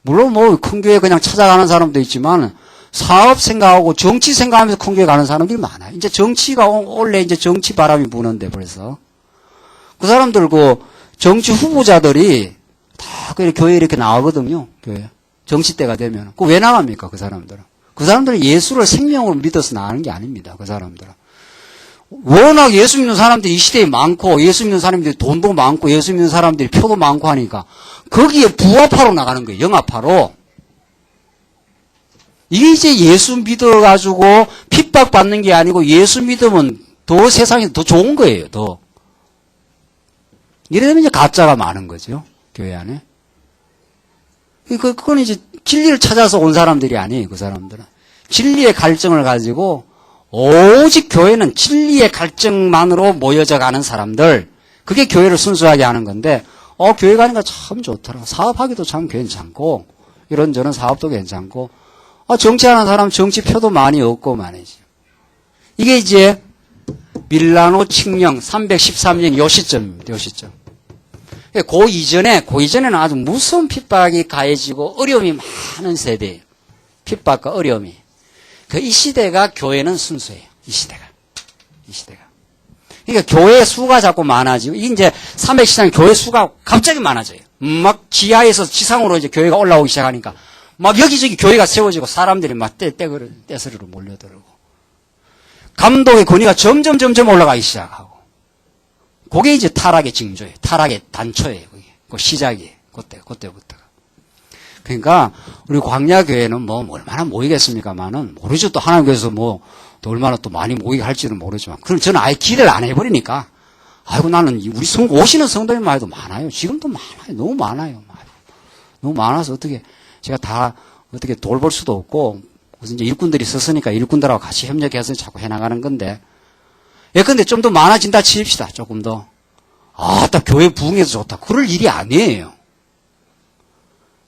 물론 뭐 큰 교회 그냥 찾아가는 사람도 있지만 사업 생각하고 정치 생각하면서 큰 교회 가는 사람들이 많아요. 이제 정치가 원래 이제 정치 바람이 부는데 벌써 그 사람들 그 정치 후보자들이 다 교회 이렇게 나가거든요. 교회. 정치 때가 되면. 그 왜 나갑니까? 그 사람들은. 그 사람들은 예수를 생명으로 믿어서 나가는 게 아닙니다. 그 사람들은. 워낙 예수 믿는 사람들이 이 시대에 많고, 예수 믿는 사람들이 돈도 많고, 예수 믿는 사람들이 표도 많고 하니까, 거기에 부합하러 나가는 거예요. 영합하러. 이게 이제 예수 믿어가지고 핍박받는 게 아니고, 예수 믿으면 더 세상이 더 좋은 거예요. 더. 이래되면 이제 가짜가 많은 거죠. 교회 안에. 그건 이제 진리를 찾아서 온 사람들이 아니에요. 그 사람들은. 진리의 갈증을 가지고 오직 교회는 진리의 갈증만으로 모여져 가는 사람들. 그게 교회를 순수하게 하는 건데 교회 가니까 참 좋더라. 사업하기도 참 괜찮고 이런저런 사업도 괜찮고 정치하는 사람 정치표도 많이 얻고 말이지. 이게 이제 밀라노 칙령 313년 요 시점입니다. 요 시점. 그 이전에는 아주 무서운 핍박이 가해지고 어려움이 많은 세대예요. 핍박과 어려움이. 이 시대가 교회는 순수해요. 이 시대가. 그러니까 교회 수가 자꾸 많아지고, 이게 이제 314년 교회 수가 갑자기 많아져요. 막 지하에서 지상으로 이제 교회가 올라오기 시작하니까, 막 여기저기 교회가 세워지고 사람들이 막 떼서리로 몰려들고. 감독의 권위가 점점 올라가기 시작하고. 그게 이제 타락의 징조예요. 타락의 단초예요. 그게. 그 시작이에요. 그때부터가. 그러니까 우리 광야교회는 뭐 얼마나 모이겠습니까만은 모르죠. 또 하나님께서 또 얼마나 또 많이 모이게 할지는 모르지만. 그럼 저는 아예 기대를 안 해버리니까. 아이고 나는 우리 오시는 성도님만 해도 많아요. 지금도 많아요. 너무 많아요. 너무 많아서 어떻게 제가 다 어떻게 돌볼 수도 없고 무슨 이제 일꾼들이 썼으니까 일꾼들하고 같이 협력해서 자꾸 해나가는 건데. 근데 좀 더 많아진다 칩시다. 조금 더. 딱 교회 부흥해서 좋다. 그럴 일이 아니에요.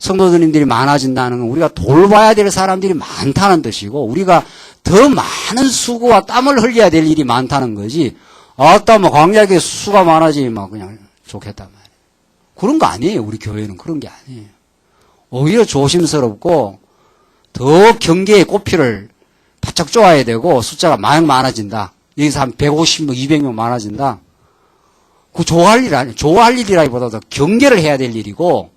성도님들이 많아진다는 건 우리가 돌봐야 될 사람들이 많다는 뜻이고 우리가 더 많은 수고와 땀을 흘려야 될 일이 많다는 거지. 광야교회 수가 많아지면 그냥 좋겠단 말이에요. 그런 거 아니에요. 우리 교회는 그런 게 아니에요. 오히려 조심스럽고 더 경계의 꽃피를 바짝 쪼아야 되고 숫자가 많아진다. 여기서 한 150명, 200명 많아진다. 그 좋아할 일 아니에요. 좋아할 일이라기보다도 경계를 해야 될 일이고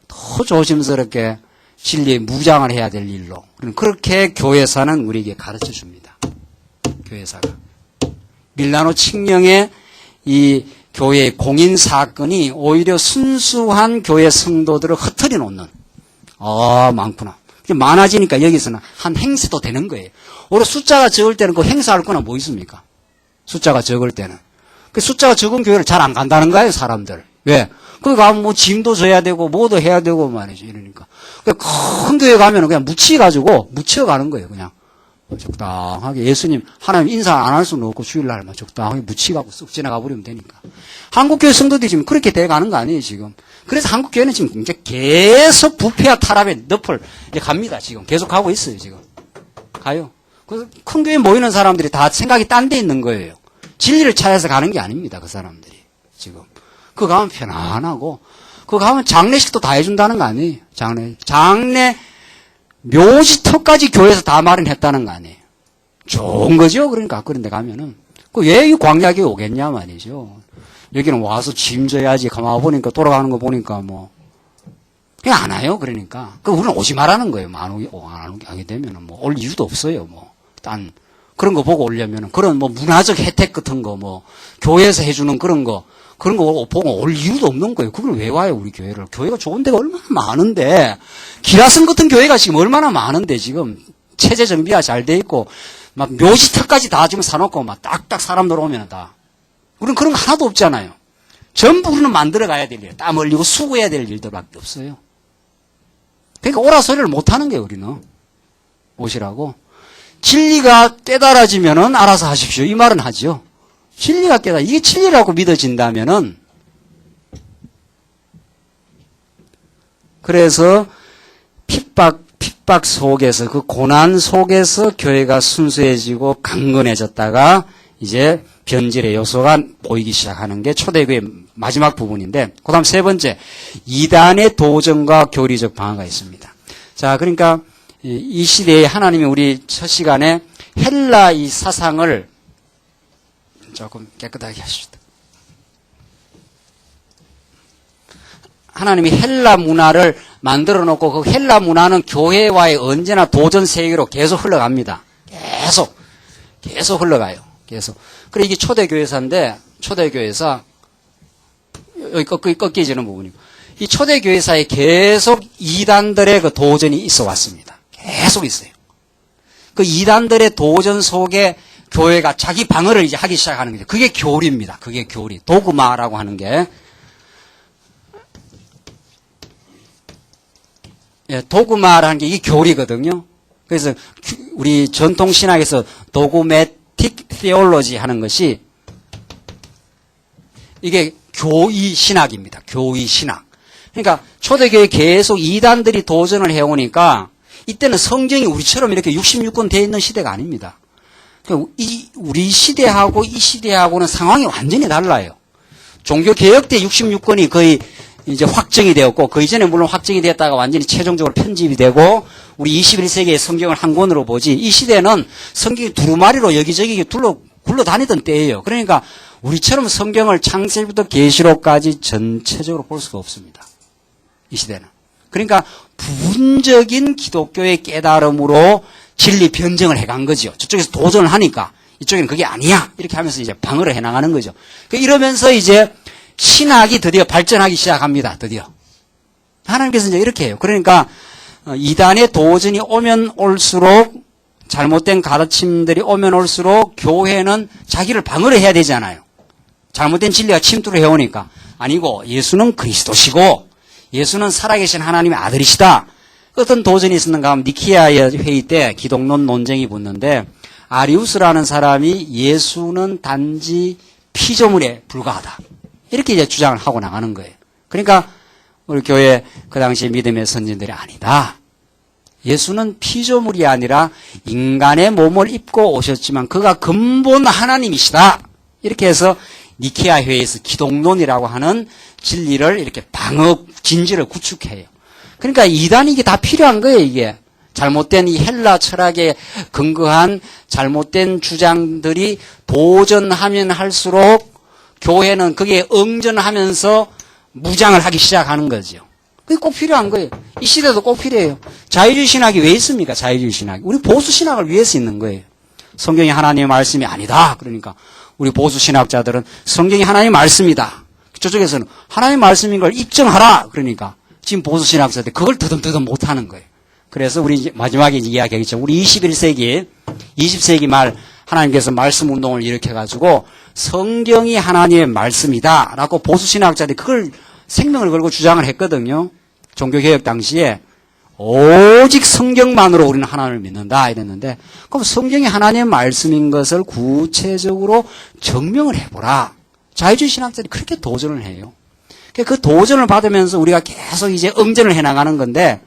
더 조심스럽게 진리에 무장을 해야 될 일로. 그렇게 교회사는 우리에게 가르쳐 줍니다. 교회사가. 밀라노 칙령의 이 교회의 공인 사건이 오히려 순수한 교회 성도들을 흩어려 놓는. 많구나. 많아지니까 여기서는 한 행세도 되는 거예요. 오히려 숫자가 적을 때는 그 행사할 거나 뭐 있습니까? 숫자가 적을 때는. 그 숫자가 적은 교회를 잘 안 간다는 거예요, 사람들. 왜? 거기 가면 뭐 짐도 져야 되고 뭐도 해야 되고 말이죠. 이러니까. 큰 교회 가면은 그냥 묻혀가는 거예요, 그냥. 적당하게. 예수님, 하나님 인사 안 할 수는 없고 주일날만 적당하게 묻히가고 쑥 지나가 버리면 되니까. 한국교회 성도들이 지금 그렇게 돼가는 거 아니에요, 지금. 그래서 한국교회는 지금 이제 계속 부패와 타락의 늪을 이제 갑니다, 지금. 계속 가고 있어요, 지금. 가요. 그래서 큰 교회 모이는 사람들이 다 생각이 딴 데 있는 거예요. 진리를 찾아서 가는 게 아닙니다, 그 사람들이. 지금. 그거 가면 편안하고, 그거 가면 장례식도 다 해준다는 거 아니에요, 장례, 묘지터까지 교회에서 다 마련했다는 거 아니에요. 좋은 거죠, 그러니까. 그런 데 가면은. 왜 이 광야교회 오겠냐 말이죠. 여기는 와서 짐져야지. 가만 보니까, 돌아가는 거 보니까 그냥 안 와요, 그러니까. 우리는 오지 말라는 거예요. 안 오게 되면은 올 이유도 없어요, 그런 거 보고 오려면은, 그런 문화적 혜택 같은 거, 교회에서 해주는 그런 거 보고 올 이유도 없는 거예요. 그걸 왜 와요, 우리 교회를. 교회가 좋은 데가 얼마나 많은데, 기라성 같은 교회가 지금 얼마나 많은데, 지금, 체제 정비가 잘 돼 있고, 묘지터까지 다 지금 사놓고, 딱딱 사람 들어오면 다. 우리는 그런 거 하나도 없잖아요. 전부 우리는 만들어 가야 될 일, 땀 흘리고 수고해야 될 일들밖에 없어요. 그러니까 오라 소리를 못 하는 거예요, 우리는. 오시라고. 진리가 깨달아지면은 알아서 하십시오. 이 말은 하죠. 진리가 이게 진리라고 믿어진다면은, 그래서 핍박 속에서, 그 고난 속에서 교회가 순수해지고 강건해졌다가 이제 변질의 요소가 보이기 시작하는 게 초대교회의 마지막 부분인데, 그 다음 세 번째, 이단의 도전과 교리적 방어가 있습니다. 자, 그러니까 이 시대에 하나님이 우리 첫 시간에 헬라 이 사상을 조금 깨끗하게 하십시다. 하나님이 헬라 문화를 만들어 놓고 그 헬라 문화는 교회와의 언제나 도전 세계로 계속 흘러갑니다. 계속 흘러가요. 계속. 그래 이게 초대교회사인데 초대교회사 여기 꺾이지는 부분이고 이 초대교회사에 계속 이단들의 그 도전이 있어 왔습니다. 계속 있어요. 그 이단들의 도전 속에 교회가 자기 방어를 이제 하기 시작하는 거죠. 그게 교리입니다. 그게 교리. 도그마라고 하는 게. 예, 도그마라는 게 이 교리거든요. 그래서 우리 전통 신학에서 도그매틱 테올로지 하는 것이 이게 교의 신학입니다. 교의 신학. 그러니까 초대교회 계속 이단들이 도전을 해오니까 이때는 성경이 우리처럼 이렇게 66권 되어 있는 시대가 아닙니다. 우리 시대하고 이 시대하고는 상황이 완전히 달라요. 종교개혁 때 66권이 거의 이제 확정이 되었고, 그 이전에 물론 확정이 되었다가 완전히 최종적으로 편집이 되고, 우리 21세기의 성경을 한 권으로 보지, 이 시대는 성경이 두루마리로 여기저기 굴러다니던 때예요. 그러니까 우리처럼 성경을 창세기부터 계시록까지 전체적으로 볼 수가 없습니다. 이 시대는. 그러니까 부분적인 기독교의 깨달음으로 진리 변증을 해간 거죠. 저쪽에서 도전을 하니까 이쪽에는 그게 아니야 이렇게 하면서 이제 방어를 해나가는 거죠. 이러면서 이제 신학이 드디어 발전하기 시작합니다. 드디어 하나님께서 이제 이렇게 해요. 그러니까 이단의 도전이 오면 올수록 잘못된 가르침들이 오면 올수록 교회는 자기를 방어를 해야 되잖아요. 잘못된 진리가 침투를 해오니까 아니고 예수는 그리스도시고 예수는 살아계신 하나님의 아들이시다. 어떤 도전이 있었는가 하면 니키아 회의 때 기독론 논쟁이 붙는데 아리우스라는 사람이 예수는 단지 피조물에 불과하다. 이렇게 이제 주장을 하고 나가는 거예요. 그러니까 우리 교회 그 당시 믿음의 선진들이 아니다. 예수는 피조물이 아니라 인간의 몸을 입고 오셨지만 그가 근본 하나님이시다. 이렇게 해서 니키아 회의에서 기독론이라고 하는 진리를 이렇게 진지를 구축해요. 그러니까 이단이 이게 다 필요한 거예요, 이게. 잘못된 이 헬라 철학에 근거한 잘못된 주장들이 도전하면 할수록 교회는 그게 응전하면서 무장을 하기 시작하는 거죠. 그게 꼭 필요한 거예요. 이 시대도 꼭 필요해요. 자유주의 신학이 왜 있습니까? 자유주의 신학이. 우리 보수 신학을 위해서 있는 거예요. 성경이 하나님의 말씀이 아니다. 그러니까 우리 보수 신학자들은 성경이 하나님의 말씀이다. 저쪽에서는 하나님의 말씀인 걸 입증하라. 그러니까 지금 보수 신학자들 그걸 더듬더듬 못하는 거예요. 그래서 우리 이제 마지막에 이야기하겠죠. 우리 21세기, 20세기 말 하나님께서 말씀 운동을 일으켜가지고 성경이 하나님의 말씀이다. 라고 보수 신학자들이 그걸 생명을 걸고 주장을 했거든요. 종교개혁 당시에 오직 성경만으로 우리는 하나님을 믿는다 이랬는데 그럼 성경이 하나님의 말씀인 것을 구체적으로 증명을 해보라. 자유주의 신학자들이 그렇게 도전을 해요. 그 도전을 받으면서 우리가 계속 이제 응전을 해나가는 건데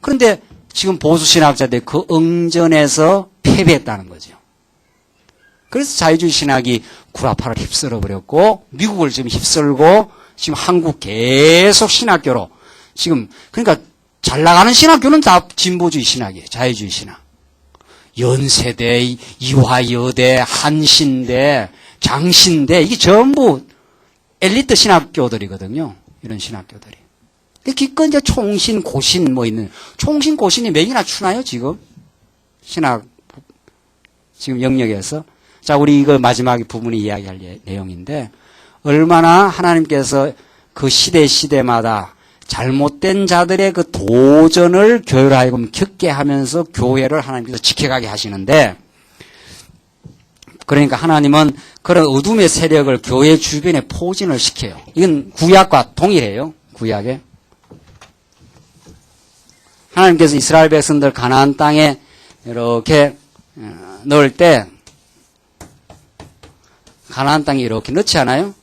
그런데 지금 보수 신학자들이 그 응전에서 패배했다는 거죠. 그래서 자유주의 신학이 구라파를 휩쓸어 버렸고 미국을 지금 휩쓸고 지금 한국 계속 신학교로 지금 그러니까 잘 나가는 신학교는 다 진보주의 신학이에요. 자유주의 신학. 연세대, 이화여대, 한신대, 장신대 이게 전부 엘리트 신학교들이거든요. 이런 신학교들이. 기껏 이제 총신, 고신 뭐 있는 총신, 고신이 몇이나 추나요 지금? 신학 지금 영역에서. 자, 우리 이거 마지막 부분이 이야기할 내용인데 얼마나 하나님께서 그 시대마다 잘못된 자들의 그 도전을 교회로 하여금 겪게 하면서 교회를 하나님께서 지켜가게 하시는데 그러니까 하나님은 그런 어둠의 세력을 교회 주변에 포진을 시켜요. 이건 구약과 동일해요. 구약에. 하나님께서 이스라엘 백성들 가나안 땅에 이렇게 넣을 때 가나안 땅에 이렇게 넣지 않아요?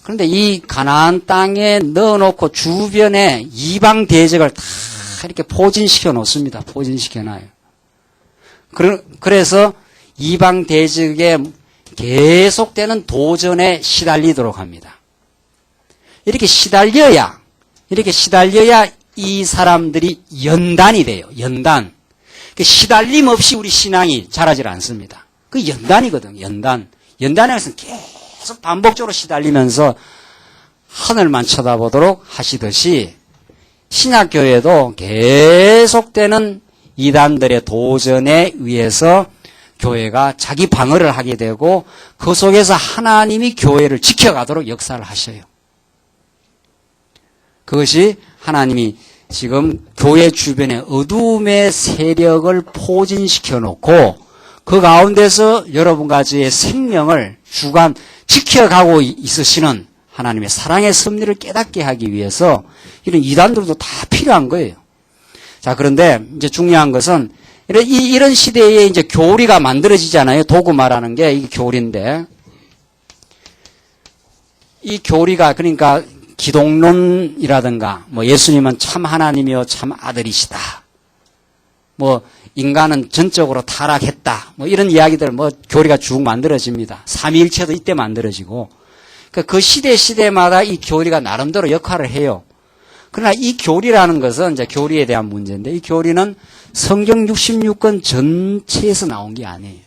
그런데 이 가나안 땅에 넣어놓고 주변에 이방 대적을 다 이렇게 포진시켜 놓습니다. 포진시켜 놔요. 그래서 이방 대적에 계속되는 도전에 시달리도록 합니다. 이렇게 시달려야 이 사람들이 연단이 돼요. 연단. 시달림 없이 우리 신앙이 자라질 않습니다. 그 연단이거든요. 연단에 의해서 계속 반복적으로 시달리면서 하늘만 쳐다보도록 하시듯이 신약교회도 계속되는 이단들의 도전에 의해서 교회가 자기 방어를 하게 되고 그 속에서 하나님이 교회를 지켜가도록 역사를 하셔요. 그것이 하나님이 지금 교회 주변에 어둠의 세력을 포진시켜 놓고 그 가운데서 여러분과 저의 생명을 주관 지켜가고 있으시는 하나님의 사랑의 섭리를 깨닫게 하기 위해서 이런 이단들도 다 필요한 거예요. 자, 그런데 이제 중요한 것은 이런 시대에 이제 교리가 만들어지잖아요. 도구마라는 게 이게 교리인데 이 교리가 그러니까 기독론이라든가 뭐 예수님은 참 하나님이요 참 아들이시다. 뭐 인간은 전적으로 타락했다. 뭐 이런 이야기들 뭐 교리가 쭉 만들어집니다. 삼위일체도 이때 만들어지고 그 시대마다 이 교리가 나름대로 역할을 해요. 그러나 이 교리라는 것은 이제 교리에 대한 문제인데 이 교리는 성경 66권 전체에서 나온 게 아니에요.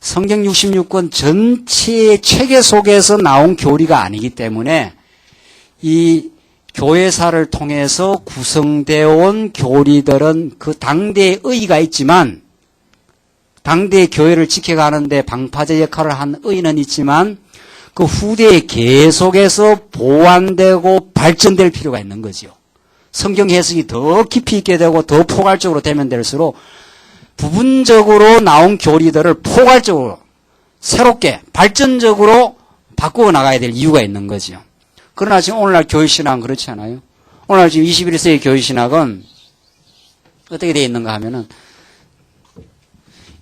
성경 66권 전체의 체계 속에서 나온 교리가 아니기 때문에 이 교회사를 통해서 구성되어 온 교리들은 그 당대의 의의가 있지만 당대의 교회를 지켜가는데 방파제 역할을 한 의의는 있지만 그 후대에 계속해서 보완되고 발전될 필요가 있는 거죠. 성경 해석이 더 깊이 있게 되고 더 포괄적으로 되면 될수록 부분적으로 나온 교리들을 포괄적으로 새롭게 발전적으로 바꾸어 나가야 될 이유가 있는 거죠. 그러나 지금 오늘날 교회신학은 그렇지 않아요. 오늘날 지금 21세기 교회신학은 어떻게 되어 있는가 하면은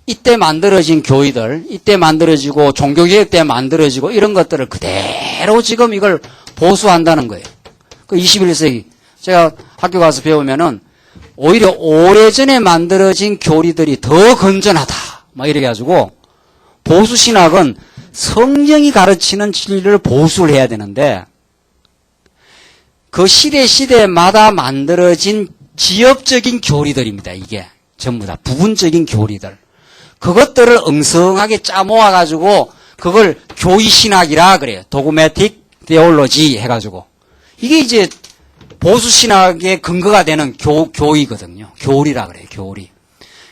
이때 만들어진 교회들, 이때 만들어지고 종교개혁 때 만들어지고 이런 것들을 그대로 지금 이걸 보수한다는 거예요. 그 21세기 제가 학교 가서 배우면은 오히려 오래전에 만들어진 교리들이 더 건전하다. 막 이래 가지고 보수 신학은 성경이 가르치는 진리를 보수를 해야 되는데 그 시대마다 만들어진 지엽적인 교리들입니다. 이게 전부 다 부분적인 교리들. 그것들을 엉성하게 짜모아 가지고 그걸 교의신학이라 그래요. 도그매틱 테올로지 해가지고 이게 이제 보수신학의 근거가 되는 교의거든요. 교리라 그래요. 교리.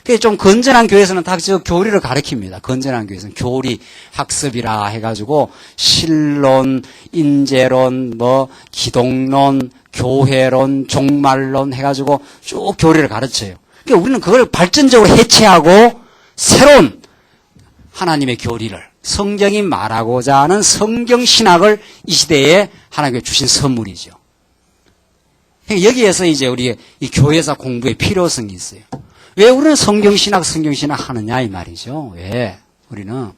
그게 좀 건전한 교회에서는 다 저 교리를 가르칩니다. 건전한 교회에서는 교리 학습이라 해가지고 신론, 인재론, 뭐 기독론, 교회론, 종말론 해가지고 쭉 교리를 가르쳐요. 그러니까 우리는 그걸 발전적으로 해체하고 새로운 하나님의 교리를 성경이 말하고자 하는 성경신학을 이 시대에 하나님께 주신 선물이죠. 여기에서 이제 우리 이 교회사 공부의 필요성이 있어요. 왜 우리는 성경신학 하느냐 이 말이죠. 왜 우리는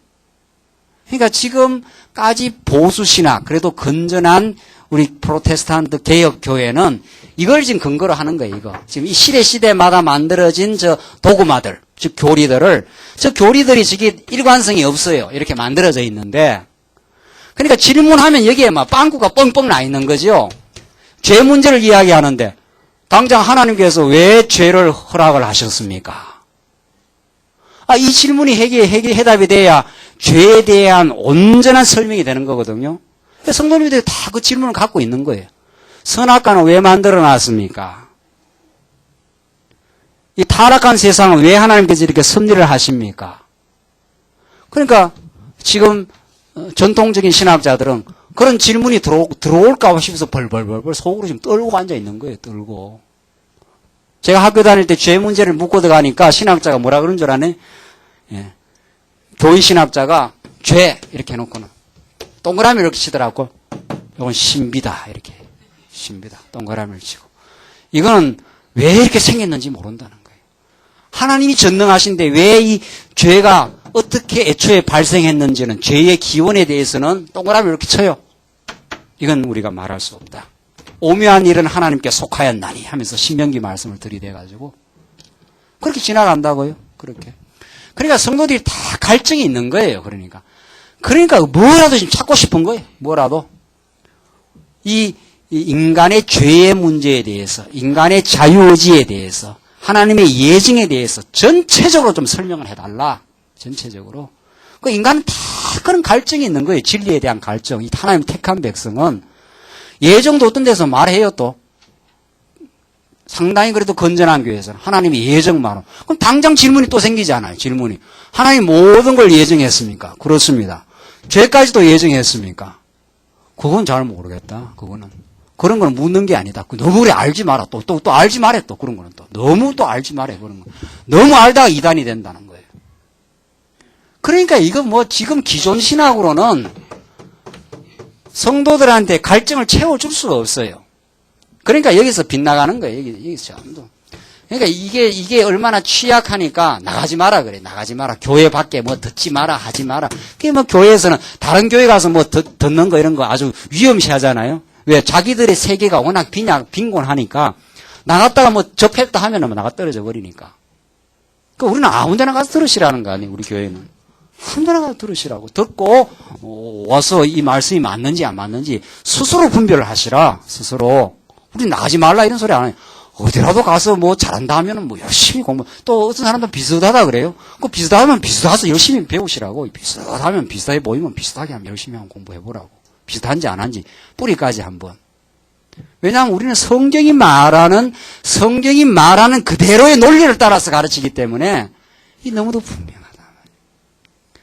그러니까 지금까지 보수신학 그래도 건전한 우리 프로테스탄트 개혁 교회는 이걸 지금 근거로 하는 거예요. 이거 지금 이 시대마다 만들어진 저 도구마들 즉 교리들을 저 교리들이 저게 일관성이 없어요. 이렇게 만들어져 있는데 그러니까 질문하면 여기에 막 빵꾸가 뻥뻥 나 있는 거죠. 죄 문제를 이야기하는데 당장 하나님께서 왜 죄를 허락을 하셨습니까? 이 질문이 해답이 돼야 죄에 대한 온전한 설명이 되는 거거든요. 성도님들이 다 그 질문을 갖고 있는 거예요. 선악과는 왜 만들어 놨습니까? 이 타락한 세상은 왜 하나님께서 이렇게 섭리를 하십니까? 그러니까 지금 전통적인 신학자들은 그런 질문이 들어올까 싶어서 벌벌벌 속으로 지금 떨고 앉아 있는 거예요. 떨고. 제가 학교 다닐 때 죄 문제를 묻고 들어가니까 신학자가 뭐라 그런 줄 아네? 예. 교인 신학자가 죄 이렇게 해놓고는 동그라미 이렇게 치더라고. 이건 신비다 이렇게. 신비다. 동그라미를 치고. 이거는 왜 이렇게 생겼는지 모른다는 거예요. 하나님이 전능하신데 왜 이 죄가 어떻게 애초에 발생했는지는 죄의 기원에 대해서는 동그라미 이렇게 쳐요. 이건 우리가 말할 수 없다. 오묘한 일은 하나님께 속하였나니 하면서 신명기 말씀을 들이대가지고 그렇게 지나간다고요. 그렇게. 그러니까 성도들이 다 갈증이 있는 거예요. 그러니까 뭐라도 지금 찾고 싶은 거예요. 뭐라도. 이 인간의 죄의 문제에 대해서, 인간의 자유의지에 대해서, 하나님의 예증에 대해서 전체적으로 좀 설명을 해달라. 전체적으로. 그 인간은 다 그런 갈증이 있는 거예요. 진리에 대한 갈증. 이 하나님 택한 백성은 예정도 어떤 데서 말해요 또. 상당히 그래도 건전한 교회에서는 하나님이 예정 말어. 그럼 당장 질문이 또 생기잖아요. 질문이. 하나님 모든 걸 예정했습니까? 그렇습니다. 죄까지도 예정했습니까? 그건 잘 모르겠다. 그거는. 그런 건 묻는 게 아니다. 너무 오래 알지 마라. 또 알지 말해. 또 그런 거는 또. 너무 또 알지 말해. 그런 거. 너무 알다가 이단이 된다는 거예요. 그러니까 이거 뭐 지금 기존 신학으로는 성도들한테 갈증을 채워줄 수가 없어요. 그러니까 여기서 빗나가는 거예요. 여기서 전부. 그러니까 이게 얼마나 취약하니까 나가지 마라 그래. 나가지 마라. 교회 밖에 뭐 듣지 마라. 하지 마라. 그게 뭐 교회에서는 다른 교회 가서 뭐 듣는 거 이런 거 아주 위험시하잖아요. 왜? 자기들의 세계가 워낙 빈곤하니까 나갔다가 뭐 접했다 하면은 뭐 나가 떨어져 버리니까. 그러니까 우리는 아무 데나 가서 들으시라는 거 아니에요. 우리 교회는. 아무 데나 가서 들으시라고. 듣고 와서 이 말씀이 맞는지 안 맞는지 스스로 분별을 하시라. 스스로. 우리 나가지 말라 이런 소리 안 해요. 어디라도 가서 뭐 잘한다 하면은 뭐 열심히 공부. 또 어떤 사람도 비슷하다 그래요. 그 비슷하면 비슷해서 열심히 배우시라고. 비슷하면 비슷해 보이면 비슷하게 하면 열심히 한번 공부해보라고. 비슷한지 안 한지 뿌리까지 한번. 왜냐하면 우리는 성경이 말하는 그대로의 논리를 따라서 가르치기 때문에 이 너무도 분명하다.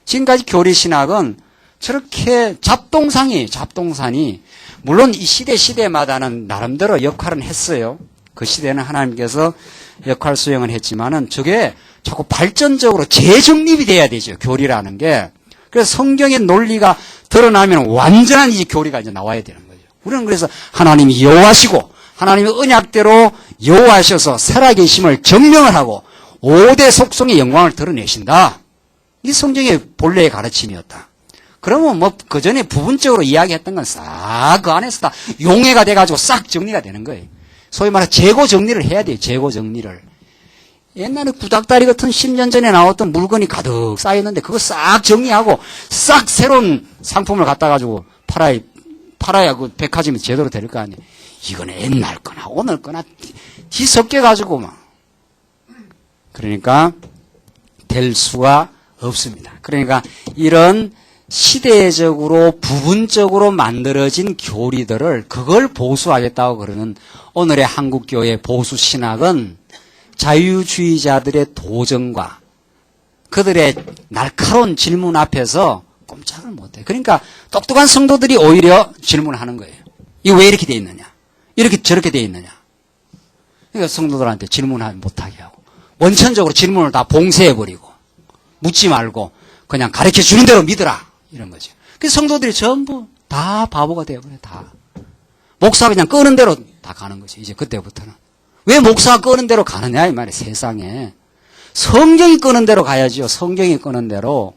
지금까지 교리신학은 저렇게 잡동산이 물론 이 시대마다는 나름대로 역할은 했어요. 그 시대는 하나님께서 역할 수행을 했지만은 저게 자꾸 발전적으로 재정립이 돼야 되죠. 교리라는 게. 그래서 성경의 논리가 드러나면 완전한 이 교리가 이제 나와야 되는 거죠. 우리는 그래서 하나님이 여호와시고 하나님의 언약대로 여호와셔서 살아계심을 증명을 하고 5대 속성의 영광을 드러내신다. 이 성경의 본래의 가르침이었다. 그러면 뭐 그 전에 부분적으로 이야기했던 건 싹 그 안에서 다 용해가 돼가지고 싹 정리가 되는 거예요. 소위 말해 재고 정리를 해야 돼요. 재고 정리를. 옛날에 구닥다리 같은 10년 전에 나왔던 물건이 가득 쌓였는데 그거 싹 정리하고 싹 새로운 상품을 갖다 가지고 팔아야 그 백화점이 제대로 될 거 아니에요. 이거는 옛날 거나 오늘 거나 뒤섞여 가지고 막. 그러니까 될 수가 없습니다. 그러니까 이런 시대적으로 부분적으로 만들어진 교리들을 그걸 보수하겠다고 그러는 오늘의 한국교회 보수신학은 자유주의자들의 도전과 그들의 날카로운 질문 앞에서 꼼짝을 못해. 그러니까 똑똑한 성도들이 오히려 질문하는 거예요. 이거 왜 이렇게 돼 있느냐? 이렇게 저렇게 돼 있느냐? 그러니까 성도들한테 질문하지 못하게 하고 원천적으로 질문을 다 봉쇄해버리고 묻지 말고 그냥 가르쳐주는 대로 믿으라. 이런 거죠. 그래서 성도들이 전부 다 바보가 되어버려요. 다. 목사가 그냥 끄는 대로 다 가는 거죠. 이제 그때부터는. 왜 목사가 끄는 대로 가느냐 이 말이에요. 세상에. 성경이 끄는 대로 가야죠. 성경이 끄는 대로.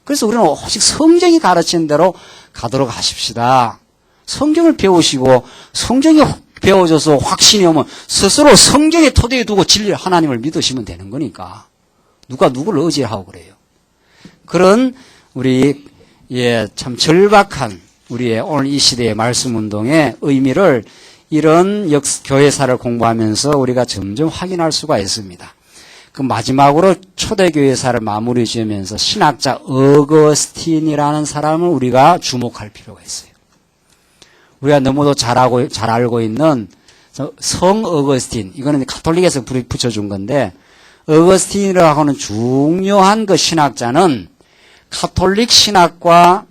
그래서 우리는 오직 성경이 가르치는 대로 가도록 하십시다. 성경을 배우시고 성경이 배워져서 확신이 오면 스스로 성경의 토대에 두고 진리 하나님을 믿으시면 되는 거니까. 누가 누구를 의지하고 그래요. 그런 우리 참 절박한 우리의 오늘 이 시대의 말씀 운동의 의미를 이런 교회사를 공부하면서 우리가 점점 확인할 수가 있습니다. 그 마지막으로 초대교회사를 마무리 지으면서 신학자 어거스틴이라는 사람을 우리가 주목할 필요가 있어요. 우리가 너무도 잘 알고 있는 성 어거스틴, 이거는 가톨릭에서 붙여준 건데, 어거스틴이라고 하는 중요한 그 신학자는 가톨릭 신학과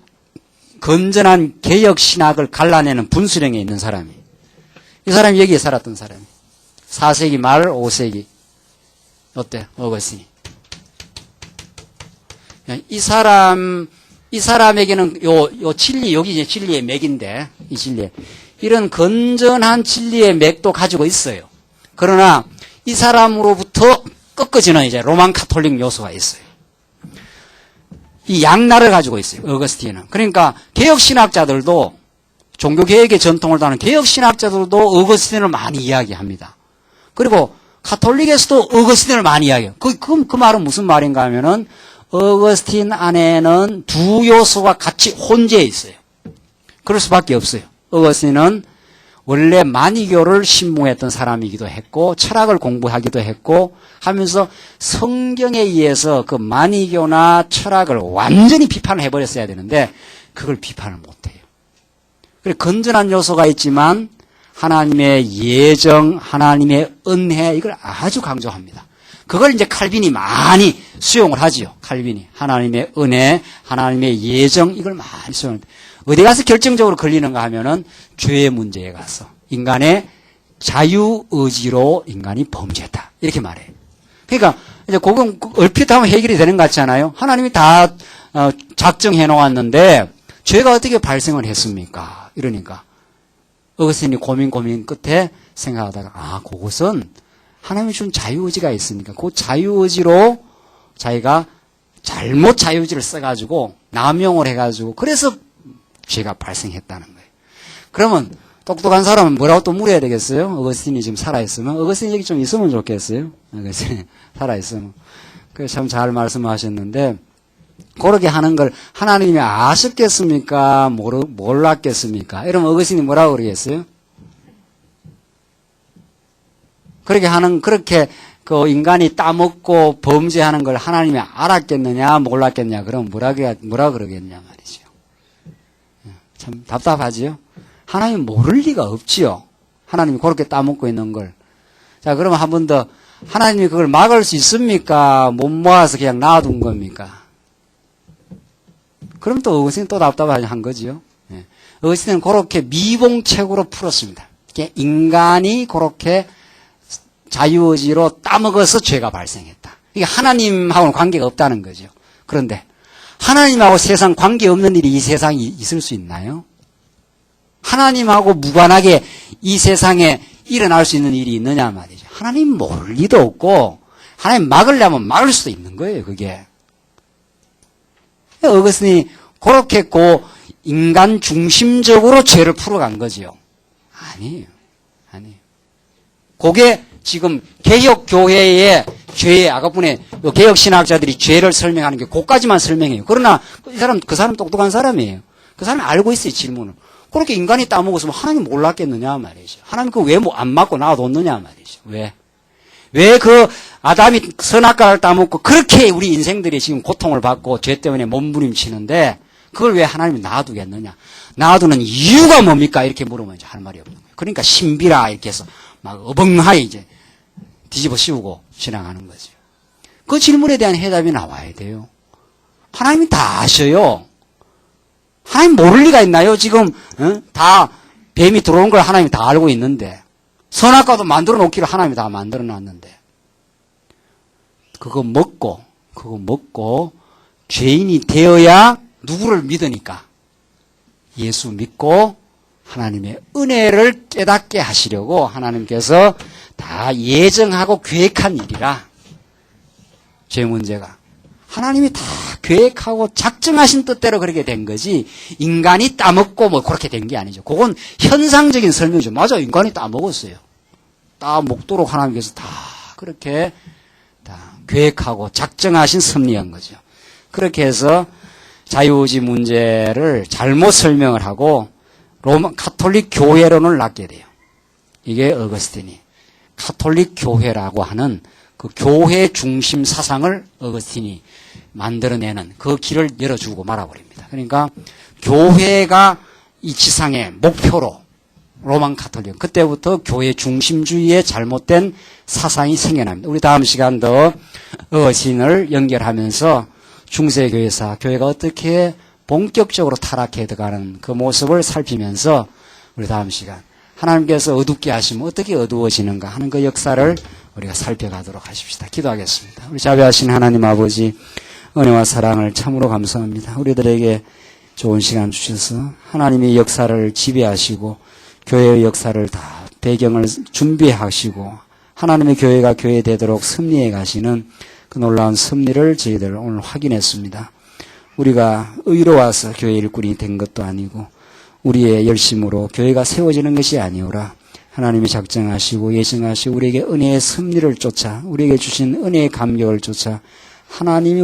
건전한 개혁 신학을 갈라내는 분수령에 있는 사람이에요. 이 사람이 여기에 살았던 사람이에요. 4세기 말 5세기. 어때? 어거스틴이. 이 사람에게는 요 진리, 여기 이제 진리의 맥인데, 이 진리. 이런 건전한 진리의 맥도 가지고 있어요. 그러나 이 사람으로부터 꺾어지는 이제 로만 카톨릭 요소가 있어요. 이 양날을 가지고 있어요. 어거스틴은. 그러니까 개혁신학자들도 종교개혁의 전통을 따르는 개혁신학자들도 어거스틴을 많이 이야기합니다. 그리고 가톨릭에서도 어거스틴을 많이 이야기해요. 그 말은 무슨 말인가 하면은 어거스틴 안에는 두 요소가 같이 혼재해 있어요. 그럴 수밖에 없어요. 어거스틴은 원래 만이교를 신봉했던 사람이기도 했고 철학을 공부하기도 했고 하면서 성경에 의해서 그 만이교나 철학을 완전히 비판을 해버렸어야 되는데 그걸 비판을 못해요. 그래 건전한 요소가 있지만 하나님의 예정, 하나님의 은혜 이걸 아주 강조합니다. 그걸 이제 칼빈이 많이 수용을 하지요. 칼빈이 하나님의 은혜, 하나님의 예정 이걸 많이 수용을 합니다. 어디 가서 결정적으로 걸리는가 하면은 죄의 문제에 가서 인간의 자유의지로 인간이 범죄했다. 이렇게 말해요. 그러니까 이제 그건 얼핏 하면 해결이 되는 것 같잖아요. 하나님이 다 작정해 놓았는데 죄가 어떻게 발생을 했습니까? 이러니까 어거스틴이 고민 끝에 생각하다가 그것은 하나님이 준 자유의지가 있으니까 그 자유의지로 자기가 잘못 자유의지를 써가지고 남용을 해가지고 그래서 죄가 발생했다는 거예요. 그러면 똑똑한 사람은 뭐라고 또 물어야 되겠어요? 어거스틴이 지금 살아있으면 어거스틴 얘기 좀 있으면 좋겠어요. 어거스틴이 살아있으면. 그래서 참 잘 말씀하셨는데 그렇게 하는 걸 하나님이 아셨겠습니까? 몰랐겠습니까? 이러면 어거스틴이 뭐라고 그러겠어요? 그렇게 그 인간이 따먹고 범죄하는 걸 하나님이 알았겠느냐 몰랐겠냐 그럼 뭐라 그러겠냐 말이죠. 참 답답하지요. 하나님 모를 리가 없지요. 하나님이 그렇게 따먹고 있는 걸. 자 그러면 한 번 더 하나님이 그걸 막을 수 있습니까? 못 모아서 그냥 놔둔 겁니까? 그럼 또 어거스틴은 또 답답한 거지요. 어거스틴은 그렇게 미봉책으로 풀었습니다. 인간이 그렇게 자유의지로 따먹어서 죄가 발생했다. 이게 하나님하고는 관계가 없다는 거죠. 그런데 하나님하고 세상 관계없는 일이 이 세상에 있을 수 있나요? 하나님하고 무관하게 이 세상에 일어날 수 있는 일이 있느냐 말이죠. 하나님 모를 리도 없고 하나님 막으려면 막을 수도 있는 거예요. 그게. 어거스틴이 그렇게 인간 중심적으로 죄를 풀어간 거지요. 아니에요. 그게 지금 개혁교회의 죄의 아까분에 개혁신학자들이 죄를 설명하는 게 그까지만 설명해요. 그러나 그 사람 똑똑한 사람이에요. 그 사람이 알고 있어요. 질문을. 그렇게 인간이 따먹었으면 하나님 몰랐겠느냐 말이죠. 하나님 그거 왜 안 맞고 놔뒀느냐 말이죠. 왜 그 아담이 선악과를 따먹고 그렇게 우리 인생들이 지금 고통을 받고 죄 때문에 몸부림치는데 그걸 왜 하나님이 놔두겠느냐. 놔두는 이유가 뭡니까? 이렇게 물으면 이제 할 말이 없는 거예요. 그러니까 신비라 이렇게 해서 막 어벙하게 이제 뒤집어 씌우고 지나가는 거죠. 그 질문에 대한 해답이 나와야 돼요. 하나님이 다 아셔요. 하나님 모를 리가 있나요? 지금 다 뱀이 들어온 걸 하나님이 다 알고 있는데 선악과도 만들어 놓기를 하나님이 다 만들어 놨는데 그거 먹고 죄인이 되어야 누구를 믿으니까 예수 믿고 하나님의 은혜를 깨닫게 하시려고 하나님께서 다 예정하고 계획한 일이라 죄 문제가 하나님이 다 계획하고 작정하신 뜻대로 그렇게 된 거지 인간이 따먹고 뭐 그렇게 된 게 아니죠. 그건 현상적인 설명이죠. 맞아, 인간이 따먹었어요. 따먹도록 하나님께서 다 그렇게 다 계획하고 작정하신 섭리한 거죠. 그렇게 해서 자유의지 문제를 잘못 설명을 하고 로마 가톨릭 교회론을 낳게 돼요. 이게 어거스틴이 가톨릭 교회라고 하는 그 교회 중심 사상을 어거스틴이 만들어내는 그 길을 열어주고 말아버립니다. 그러니까 교회가 이 지상의 목표로 로만 가톨릭 그때부터 교회 중심주의의 잘못된 사상이 생겨납니다. 우리 다음 시간도 어거스틴을 연결하면서 중세교회사 교회가 어떻게 본격적으로 타락해 들어가는 그 모습을 살피면서 우리 다음 시간 하나님께서 어둡게 하시면 어떻게 어두워지는가 하는 그 역사를 우리가 살펴가도록 하십시다. 기도하겠습니다. 우리 자비하신 하나님 아버지 은혜와 사랑을 참으로 감사합니다. 우리들에게 좋은 시간 주셔서 하나님의 역사를 지배하시고 교회의 역사를 다 배경을 준비하시고 하나님의 교회가 교회 되도록 섭리해 가시는 그 놀라운 섭리를 저희들 오늘 확인했습니다. 우리가 의로워서 교회 일꾼이 된 것도 아니고 우리의 열심으로 교회가 세워지는 것이 아니오라. 하나님이 작정하시고 예정하시고 우리에게 은혜의 섭리를 쫓아 우리에게 주신 은혜의 감격을 쫓아 하나님이